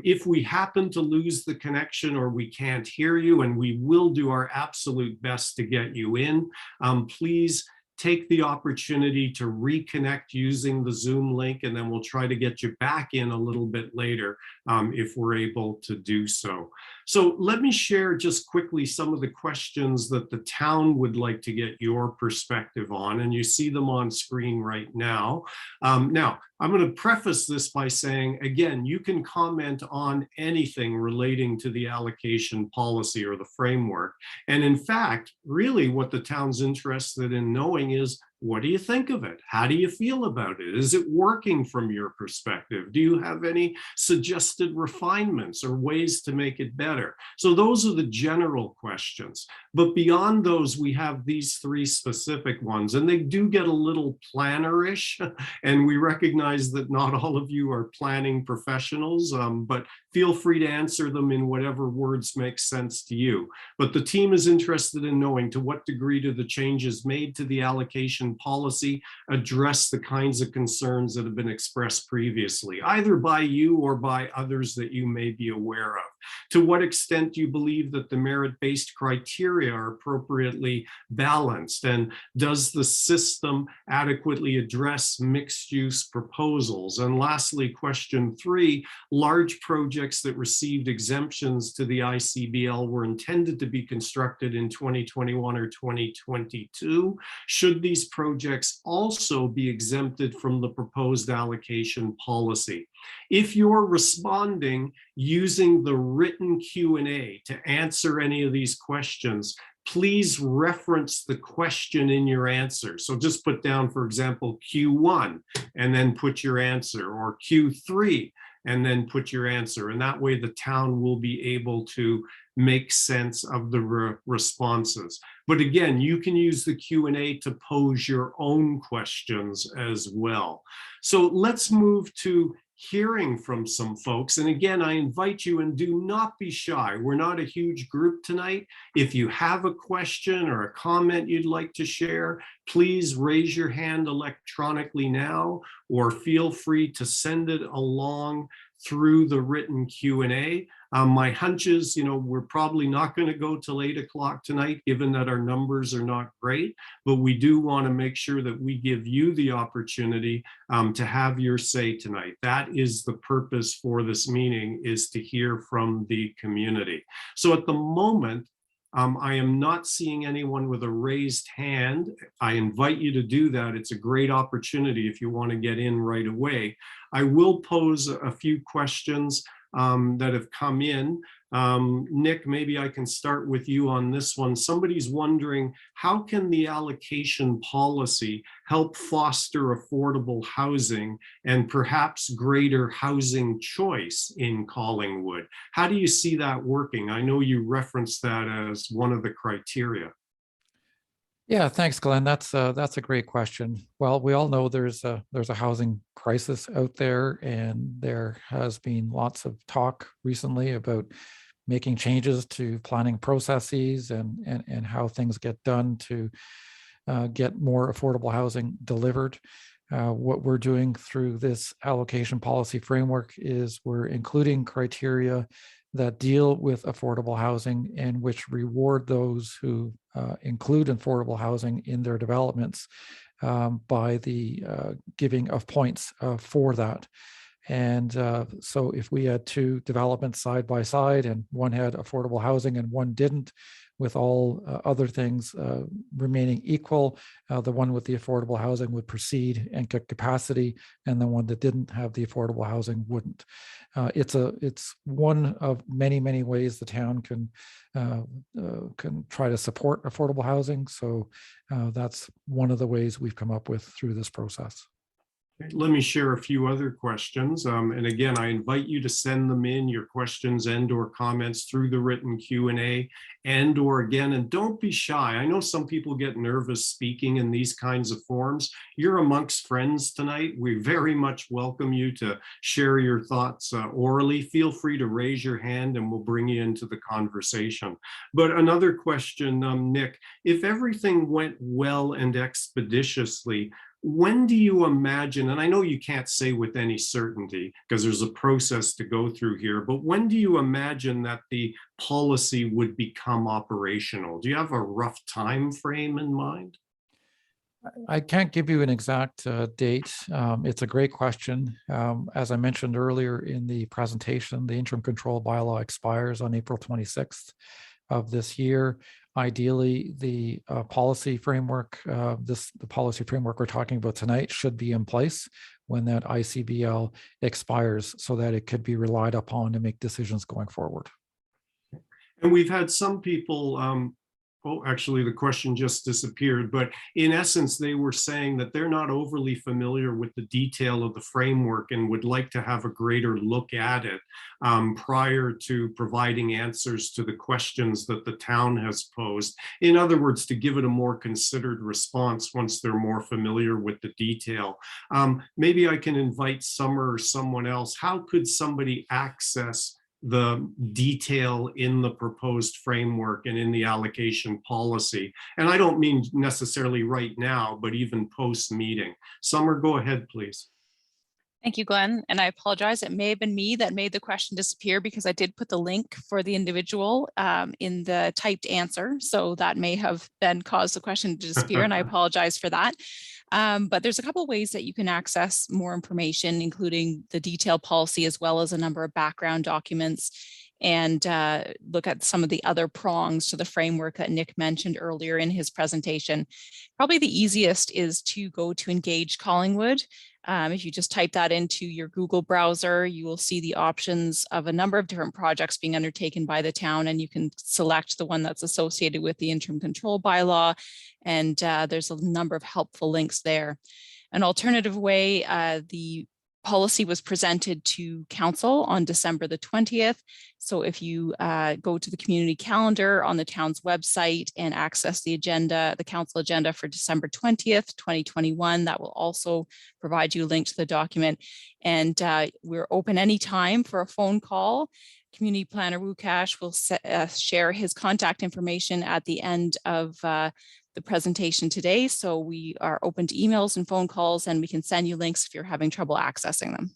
If we happen to lose the connection or we can't hear you, and we will do our absolute best to get you in, please take the opportunity to reconnect using the Zoom link, and then we'll try to get you back in a little bit later if we're able to do so. So let me share just quickly some of the questions that the town would like to get your perspective on, and you see them on screen right now. Now, I'm going to preface this by saying, again, you can comment on anything relating to the allocation policy or the framework. And in fact, really what the town's interested in knowing is, what do you think of it? How do you feel about it? Is it working from your perspective? Do you have any suggested refinements or ways to make it better? So those are the general questions. But beyond those, we have these three specific ones, and they do get a little planner-ish. And we recognize that not all of you are planning professionals, but feel free to answer them in whatever words make sense to you. But the team is interested in knowing, to what degree do the changes made to the allocation policy address the kinds of concerns that have been expressed previously, either by you or by others that you may be aware of? To what extent do you believe that the merit-based criteria are appropriately balanced? And does the system adequately address mixed-use proposals? And lastly, question 3, large projects that received exemptions to the ICBL were intended to be constructed in 2021 or 2022. Should these projects also be exempted from the proposed allocation policy? If you're responding using the written Q&A to answer any of these questions, please reference the question in your answer. So just put down, for example, Q1 and then put your answer, or Q3 and then put your answer. And that way the town will be able to make sense of the responses. But again, you can use the Q&A to pose your own questions as well. So let's move to hearing from some folks. And again, I invite you, and do not be shy. We're not a huge group tonight. If you have a question or a comment you'd like to share, please raise your hand electronically now, or feel free to send it along through the written Q&A. My hunch is, we're probably not going to go till 8 o'clock tonight, given that our numbers are not great, but we do want to make sure that we give you the opportunity to have your say tonight. That is the purpose for this meeting, is to hear from the community. So at the moment, I am not seeing anyone with a raised hand. I invite you to do that. It's a great opportunity if you want to get in right away. I will pose a few questions that have come in. Nick, maybe I can start with you on this one. Somebody's wondering, how can the allocation policy help foster affordable housing and perhaps greater housing choice in Collingwood? How do you see that working? I know you referenced that as one of the criteria. Yeah, thanks, Glenn. That's a great question. Well, we all know there's a housing crisis out there, and there has been lots of talk recently about making changes to planning processes and how things get done to get more affordable housing delivered. What we're doing through this allocation policy framework is we're including criteria that deal with affordable housing and which reward those who include affordable housing in their developments by the giving of points for that. And so if we had two developments side by side and one had affordable housing and one didn't, with all other things remaining equal, the one with the affordable housing would proceed and get capacity, and the one that didn't have the affordable housing wouldn't. It's one of many ways the town can try to support affordable housing. So that's one of the ways we've come up with through this process. Let me share a few other questions. And again, I invite you to send them in, your questions and or comments through the written Q&A and or again, and don't be shy. I know some people get nervous speaking in these kinds of forums. You're amongst friends tonight. We very much welcome you to share your thoughts orally. Feel free to raise your hand and we'll bring you into the conversation. But another question, Nick, if everything went well and expeditiously, when do you imagine, and I know you can't say with any certainty because there's a process to go through here, but when do you imagine that the policy would become operational? Do you have a rough time frame in mind? I can't give you an exact date. It's a great question. As I mentioned earlier in the presentation, the interim control bylaw expires on April 26th of this year. Ideally, the policy framework, the policy framework we're talking about tonight should be in place when that ICBL expires so that it could be relied upon to make decisions going forward. And we've had some people, oh, actually the question just disappeared, but in essence, they were saying that they're not overly familiar with the detail of the framework and would like to have a greater look at it prior to providing answers to the questions that the town has posed. In other words, to give it a more considered response once they're more familiar with the detail. Maybe I can invite Summer or someone else. How could somebody access the detail in the proposed framework and in the allocation policy? And I don't mean necessarily right now, but even post-meeting. Summer, go ahead, please. Thank you, Glenn. And I apologize. It may have been me that made the question disappear because I did put the link for the individual in the typed answer. So that may have then caused the question to disappear, and I apologize for that. But there's a couple of ways that you can access more information, including the detailed policy, as well as a number of background documents, and look at some of the other prongs to the framework that Nick mentioned earlier in his presentation. Probably the easiest is to go to Engage Collingwood. If you just type that into your Google browser, you will see the options of a number of different projects being undertaken by the town, and you can select the one that's associated with the interim control bylaw. And there's a number of helpful links there. An alternative way, the policy was presented to council on December the 20th. So if you go to the community calendar on the town's website and access the agenda, the council agenda for December 20th, 2021, that will also provide you a link to the document. And we're open anytime for a phone call. Community Planner Wukash will share his contact information at the end of the presentation today. So we are open to emails and phone calls, and we can send you links if you're having trouble accessing them.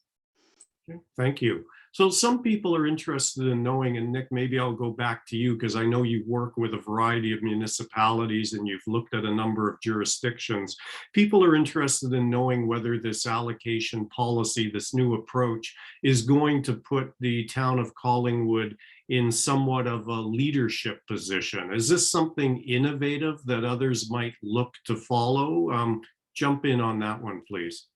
Okay, thank you. So some people are interested in knowing, and Nick, maybe I'll go back to you because I know you work with a variety of municipalities and you've looked at a number of jurisdictions. People are interested in knowing whether this allocation policy, this new approach, is going to put the town of Collingwood in somewhat of a leadership position. Is this something innovative that others might look to follow? Jump in on that one, please.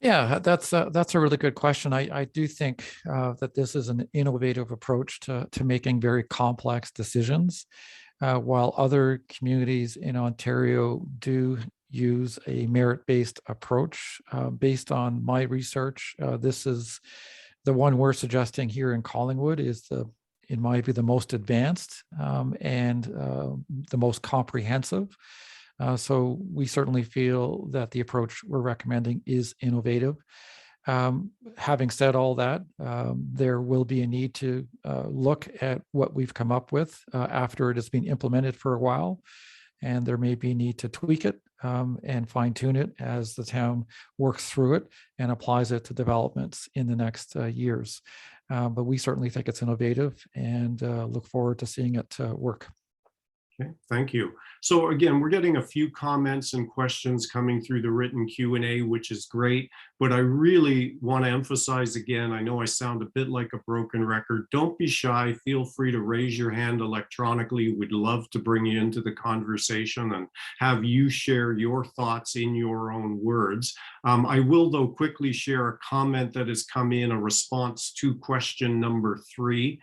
Yeah, that's a really good question. I do think that this is an innovative approach to making very complex decisions. While other communities in Ontario do use a merit-based approach, based on my research, this is the one we're suggesting here in Collingwood is in my view, the most advanced and the most comprehensive. So we certainly feel that the approach we're recommending is innovative. Having said all that, there will be a need to look at what we've come up with after it has been implemented for a while, and there may be a need to tweak it and fine tune it as the town works through it and applies it to developments in the next years. But we certainly think it's innovative and look forward to seeing it work. Okay, thank you. So again, we're getting a few comments and questions coming through the written Q&A, which is great. But I really want to emphasize again, I know I sound a bit like a broken record. Don't be shy. Feel free to raise your hand electronically. We'd love to bring you into the conversation and have you share your thoughts in your own words. I will, though, quickly share a comment that has come in, a response to question number 3.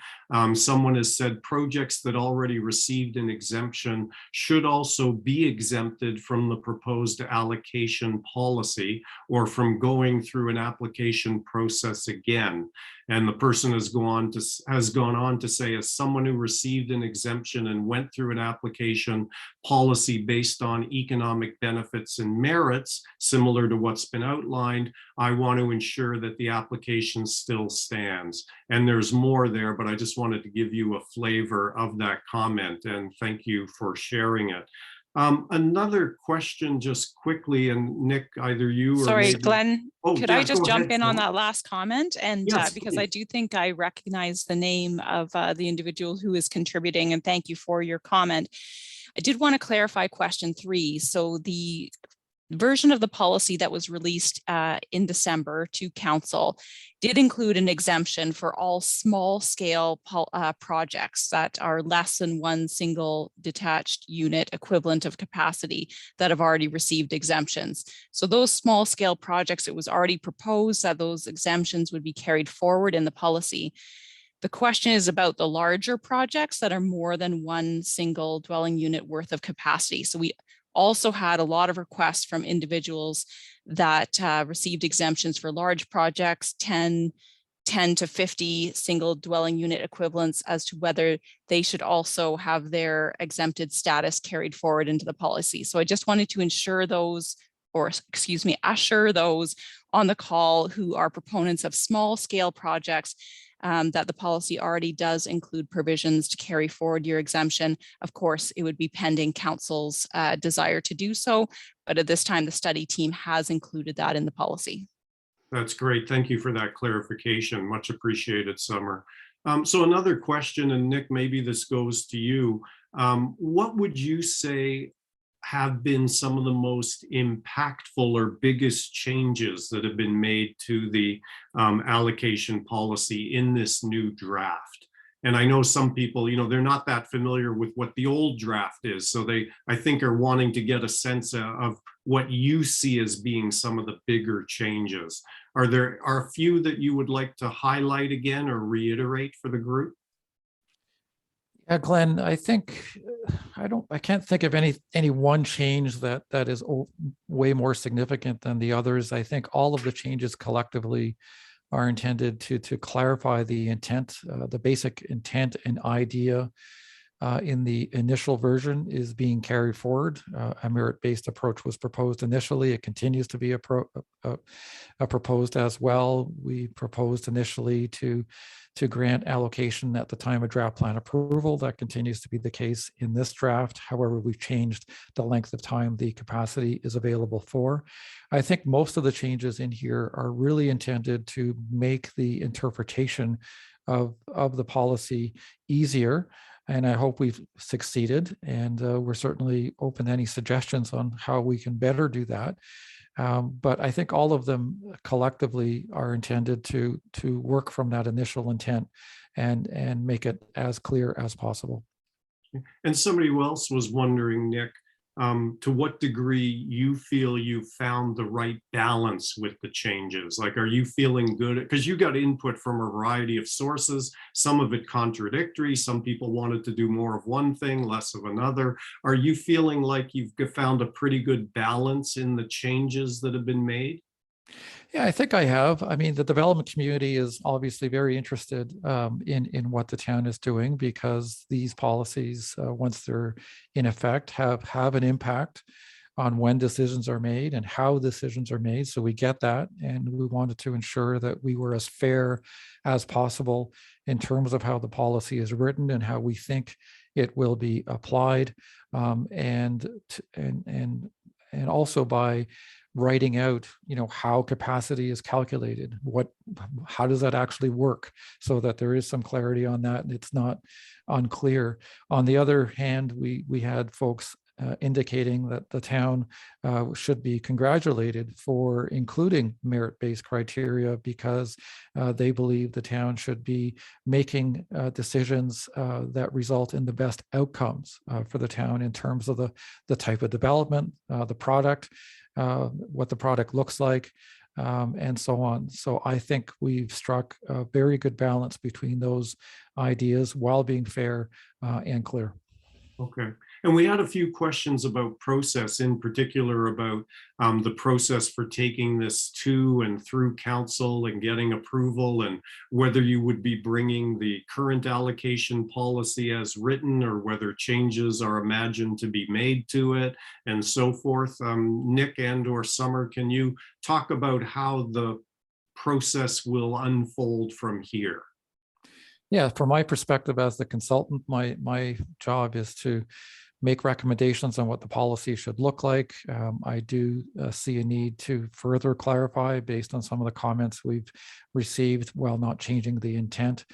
Someone has said projects that already received an exemption should also be exempted from the proposed allocation policy or from going going through an application process again. And the person has gone on to say, as someone who received an exemption and went through an application policy based on economic benefits and merits, similar to what's been outlined, I want to ensure that the application still stands. And there's more there, but I just wanted to give you a flavor of that comment, and thank you for sharing it. Another question just quickly, and Nick, either you or Sorry, maybe... Glenn, could I just jump in on that? that last comment? And Yes, because I do think I recognize the name of the individual who is contributing, and thank you for your comment. I did want to clarify question 3. So the version of the policy that was released in December to council did include an exemption for all small scale projects that are less than one single detached unit equivalent of capacity that have already received exemptions. So those small scale projects, it was already proposed that those exemptions would be carried forward in the policy. The question is about the larger projects that are more than one single dwelling unit worth of capacity. So we also had a lot of requests from individuals that received exemptions for large projects, 10 to 50 single dwelling unit equivalents, as to whether they should also have their exempted status carried forward into the policy. So I just wanted to assure those on the call who are proponents of small scale projects that the policy already does include provisions to carry forward your exemption. Of course, it would be pending council's desire to do so, but at this time, the study team has included that in the policy. That's great. Thank you for that clarification. Much appreciated, Summer. So another question, and Nick, maybe this goes to you. What would you say have been some of the most impactful or biggest changes that have been made to the allocation policy in this new draft? And I know some people, they're not that familiar with what the old draft is. So I think, are wanting to get a sense of what you see as being some of the bigger changes. Are there a few that you would like to highlight again or reiterate for the group? Yeah, Glenn, I think I can't think of any one change that is way more significant than the others. I think all of the changes collectively are intended to clarify the intent, the basic intent and idea in the initial version is being carried forward. A merit-based approach was proposed initially. It continues to be proposed as well. We proposed initially to grant allocation at the time of draft plan approval. That continues to be the case in this draft. However, we've changed the length of time the capacity is available for. I think most of the changes in here are really intended to make the interpretation of the policy easier. And I hope we've succeeded. And we're certainly open to any suggestions on how we can better do that. But I think all of them collectively are intended to work from that initial intent and make it as clear as possible. And somebody else was wondering, Nick, to what degree you feel you found the right balance with the changes? Like, are you feeling good? Because you got input from a variety of sources, some of it contradictory. Some people wanted to do more of one thing, less of another. Are you feeling like you've found a pretty good balance in the changes that have been made? Yeah, I think I have. I mean, the development community is obviously very interested in what the town is doing, because these policies, once they're in effect, have an impact on when decisions are made and how decisions are made. So we get that, and we wanted to ensure that we were as fair as possible in terms of how the policy is written and how we think it will be applied, and also by writing out, how capacity is calculated, how does that actually work, so that there is some clarity on that and it's not unclear. On the other hand, we had folks indicating that the town should be congratulated for including merit-based criteria, because they believe the town should be making decisions that result in the best outcomes for the town in terms of the type of development, the product, what the product looks like, and so on. So I think we've struck a very good balance between those ideas while being fair and clear. Okay. And we had a few questions about process, in particular about the process for taking this to and through council and getting approval, and whether you would be bringing the current allocation policy as written or whether changes are imagined to be made to it and so forth. Nick and or Summer, can you talk about how the process will unfold from here? Yeah, from my perspective as the consultant, my job is to make recommendations on what the policy should look like. I do see a need to further clarify based on some of the comments we've received while not changing the intent.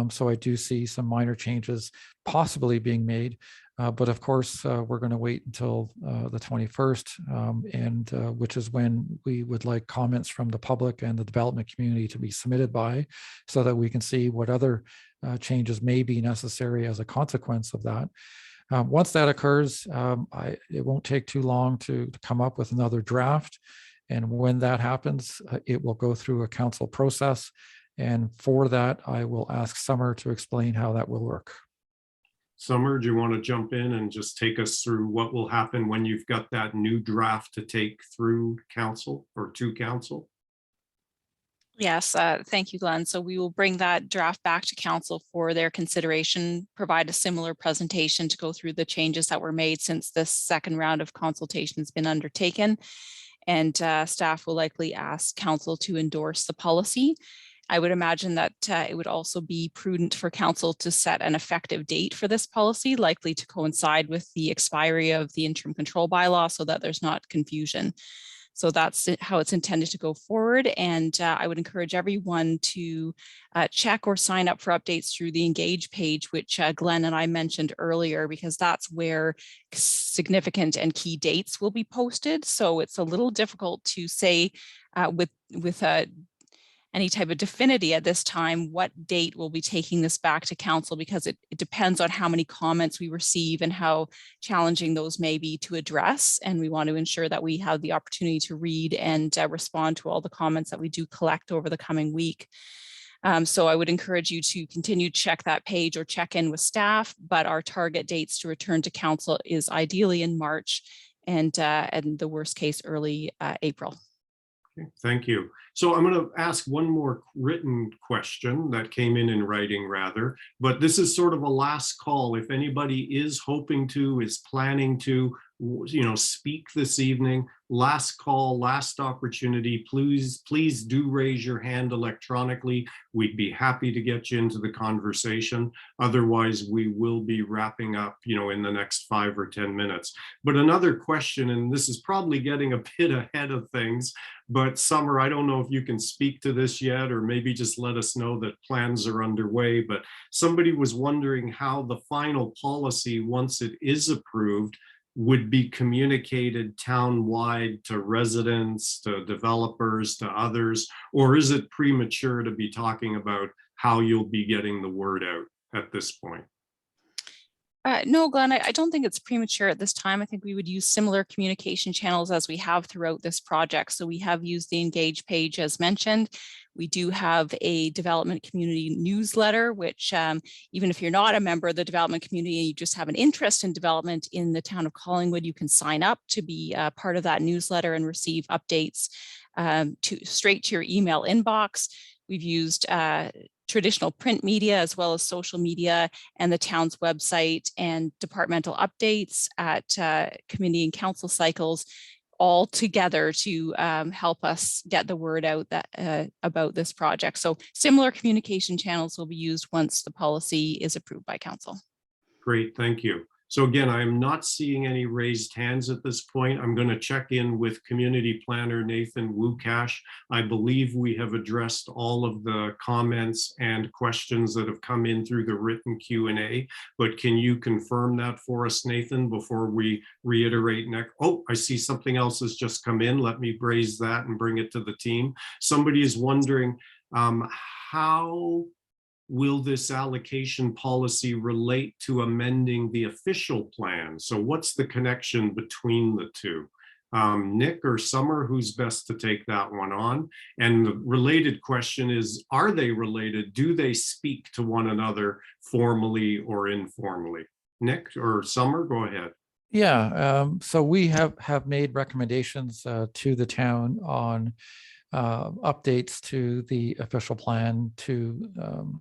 So I do see some minor changes possibly being made. But of course, we're going to wait until the 21st, which is when we would like comments from the public and the development community to be submitted by, so that we can see what other changes may be necessary as a consequence of that. Once that occurs, it won't take too long to come up with another draft. And when that happens, it will go through a council process. And for that, I will ask Summer to explain how that will work. Summer, do you want to jump in and just take us through what will happen when you've got that new draft to take through council or to council? Yes, thank you, Glenn. So we will bring that draft back to council for their consideration, provide a similar presentation to go through the changes that were made since this second round of consultation has been undertaken. And staff will likely ask council to endorse the policy. I would imagine that it would also be prudent for council to set an effective date for this policy, likely to coincide with the expiry of the interim control bylaw, so that there's not confusion. So that's how it's intended to go forward. And I would encourage everyone to check or sign up for updates through the Engage page, which Glenn and I mentioned earlier, because that's where significant and key dates will be posted. So it's a little difficult to say with any type of definity at this time what date we'll be taking this back to council, because it depends on how many comments we receive and how challenging those may be to address. And we want to ensure that we have the opportunity to read and respond to all the comments that we do collect over the coming week. So I would encourage you to continue to check that page or check in with staff, but our target dates to return to council is ideally in March and the worst case early April. Okay, thank you. So I'm going to ask one more written question that came in writing rather, but this is sort of a last call. If anybody is hoping to, is planning to, speak this evening, last call, last opportunity, please do raise your hand electronically. We'd be happy to get you into the conversation. Otherwise, we will be wrapping up, in the next 5 or 10 minutes. But another question, and this is probably getting a bit ahead of things, but Summer, I don't know if you can speak to this yet, or maybe just let us know that plans are underway, but somebody was wondering how the final policy, once it is approved, would be communicated town-wide to residents, to developers, to others, or is it premature to be talking about how you'll be getting the word out at this point? No, Glenn, I don't think it's premature at this time. I think we would use similar communication channels as we have throughout this project. So we have used the Engage page as mentioned. We do have a development community newsletter, which even if you're not a member of the development community and you just have an interest in development in the town of Collingwood, you can sign up to be part of that newsletter and receive updates straight to your email inbox. We've used traditional print media as well as social media and the town's website and departmental updates at community and council cycles, all together to help us get the word out about this project. So similar communication channels will be used once the policy is approved by council. Great, thank you. So again, I am not seeing any raised hands at this point. I'm going to check in with community planner Nathan Wukash. I believe we have addressed all of the comments and questions that have come in through the written Q&A, but can you confirm that for us, Nathan, before we reiterate next? Oh, I see something else has just come in. Let me raise that and bring it to the team. Somebody is wondering how will this allocation policy relate to amending the official plan? So what's the connection between the two? Nick or Summer, who's best to take that one on? And the related question is, are they related? Do they speak to one another formally or informally? Nick or Summer, go ahead. Yeah, so we have made recommendations to the town on updates to the official plan to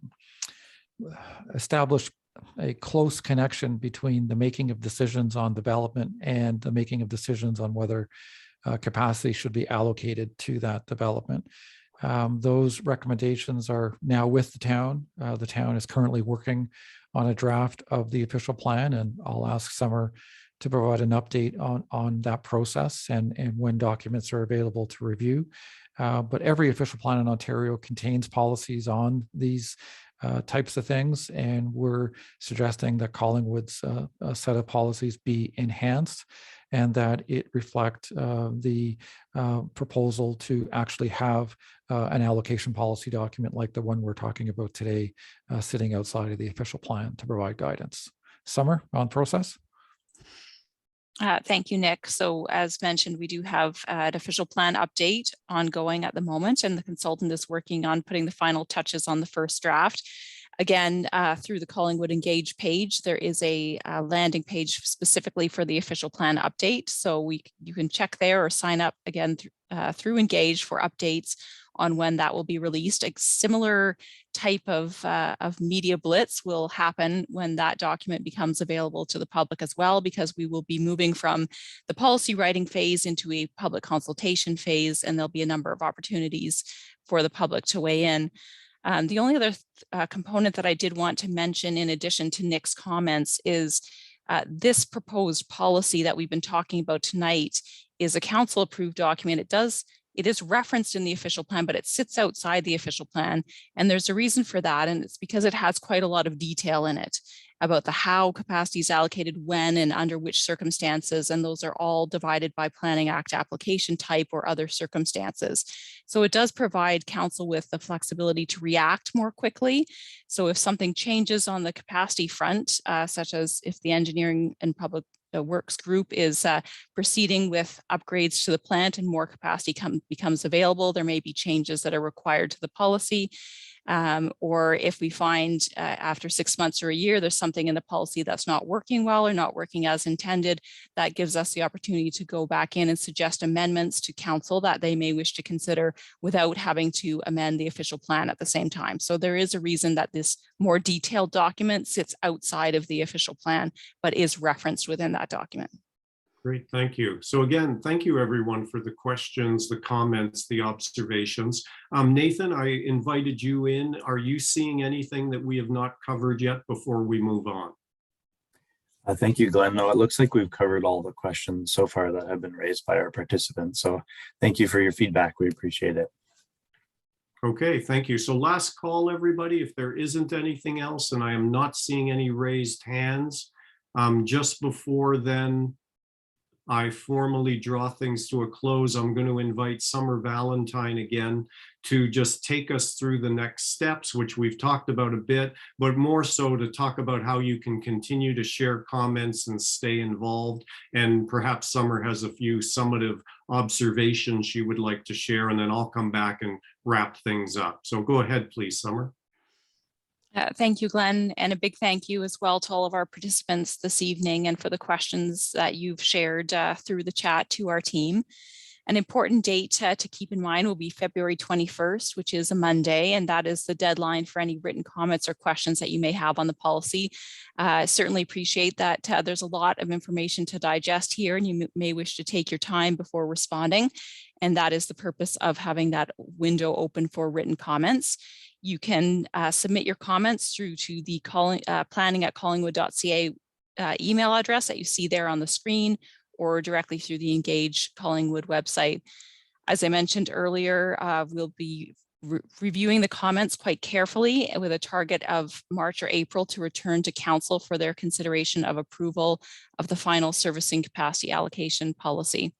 establish a close connection between the making of decisions on development and the making of decisions on whether capacity should be allocated to that development. Those recommendations are now with the town. The town is currently working on a draft of the official plan, and I'll ask Summer to provide an update on that process and when documents are available to review. But every official plan in Ontario contains policies on these types of things, and we're suggesting that Collingwood's set of policies be enhanced and that it reflect the proposal to actually have an allocation policy document like the one we're talking about today, sitting outside of the official plan to provide guidance. Summer, on process? Thank you, Nick. So as mentioned, we do have an official plan update ongoing at the moment, and the consultant is working on putting the final touches on the first draft. Again, through the Collingwood Engage page, there is a landing page specifically for the official plan update. So you can check there or sign up again through Engage for updates on when that will be released. A similar type of media blitz will happen when that document becomes available to the public as well, because we will be moving from the policy writing phase into a public consultation phase, and there'll be a number of opportunities for the public to weigh in. The only other component that I did want to mention in addition to Nick's comments is this proposed policy that we've been talking about tonight is a council approved document. It is referenced in the official plan, but it sits outside the official plan. And there's a reason for that. And it's because it has quite a lot of detail in it about the how capacity is allocated, when and under which circumstances. And those are all divided by Planning Act application type or other circumstances. So it does provide council with the flexibility to react more quickly. So if something changes on the capacity front, such as if the engineering and public works group is proceeding with upgrades to the plant and more capacity becomes available, there may be changes that are required to the policy. Or if we find after 6 months or a year, there's something in the policy that's not working well or not working as intended, that gives us the opportunity to go back in and suggest amendments to council that they may wish to consider without having to amend the official plan at the same time. So there is a reason that this more detailed document sits outside of the official plan, but is referenced within that document. Great, thank you. So again, thank you everyone for the questions, the comments, the observations. Nathan, I invited you in. Are you seeing anything that we have not covered yet before we move on? Thank you, Glenn. No, it looks like we've covered all the questions so far that have been raised by our participants. So thank you for your feedback. We appreciate it. Okay, thank you. So last call, everybody. If there isn't anything else, and I am not seeing any raised hands, just before then, I formally draw things to a close. I'm going to invite Summer Valentine again to just take us through the next steps, which we've talked about a bit, but more so to talk about how you can continue to share comments and stay involved. And perhaps Summer has a few summative observations she would like to share, and then I'll come back and wrap things up. So go ahead, please, Summer. Thank you, Glenn, and a big thank you as well to all of our participants this evening and for the questions that you've shared through the chat to our team. An important date to keep in mind will be February 21st, which is a Monday, and that is the deadline for any written comments or questions that you may have on the policy. Certainly appreciate that there's a lot of information to digest here, and you may wish to take your time before responding, and that is the purpose of having that window open for written comments. You can submit your comments through to the planning@collingwood.ca email address that you see there on the screen, or directly through the Engage Collingwood website. As I mentioned earlier, we'll be reviewing the comments quite carefully with a target of March or April to return to council for their consideration of approval of the final servicing capacity allocation policy.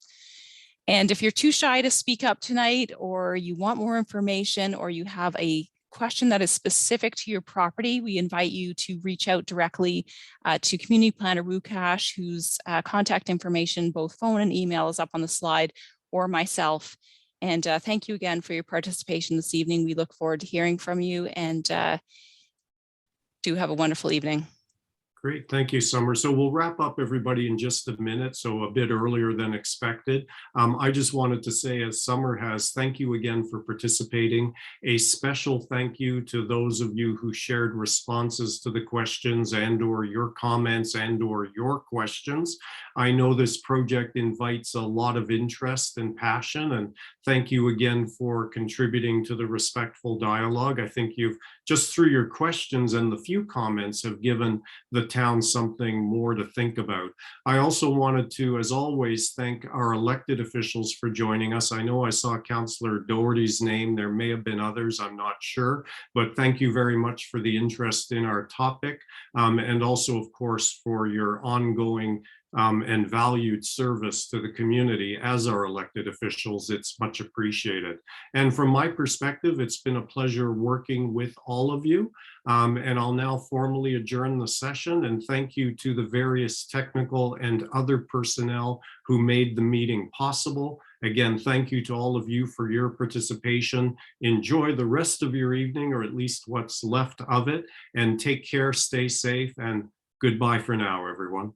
And if you're too shy to speak up tonight, or you want more information, or you have a question that is specific to your property, we invite you to reach out directly to Community Planner Rukash, whose contact information, both phone and email, is up on the slide, or myself. And thank you again for your participation this evening. We look forward to hearing from you, and do have a wonderful evening. Great, thank you, Summer. So we'll wrap up everybody in just a minute, so a bit earlier than expected. I just wanted to say, as Summer has, thank you again for participating. A special thank you to those of you who shared responses to the questions and/or your comments and/or your questions. I know this project invites a lot of interest and passion, and thank you again for contributing to the respectful dialogue. I think you've, just through your questions and the few comments, have given the town something more to think about. I also wanted to, as always, thank our elected officials for joining us. I know I saw Councillor Doherty's name. There may have been others, I'm not sure, but thank you very much for the interest in our topic, and also, of course, for your ongoing and valued service to the community as our elected officials. It's much appreciated. And from my perspective, it's been a pleasure working with all of you. And I'll now formally adjourn the session, and thank you to the various technical and other personnel who made the meeting possible. Again, thank you to all of you for your participation. Enjoy the rest of your evening, or at least what's left of it, and take care, stay safe, and goodbye for now, everyone.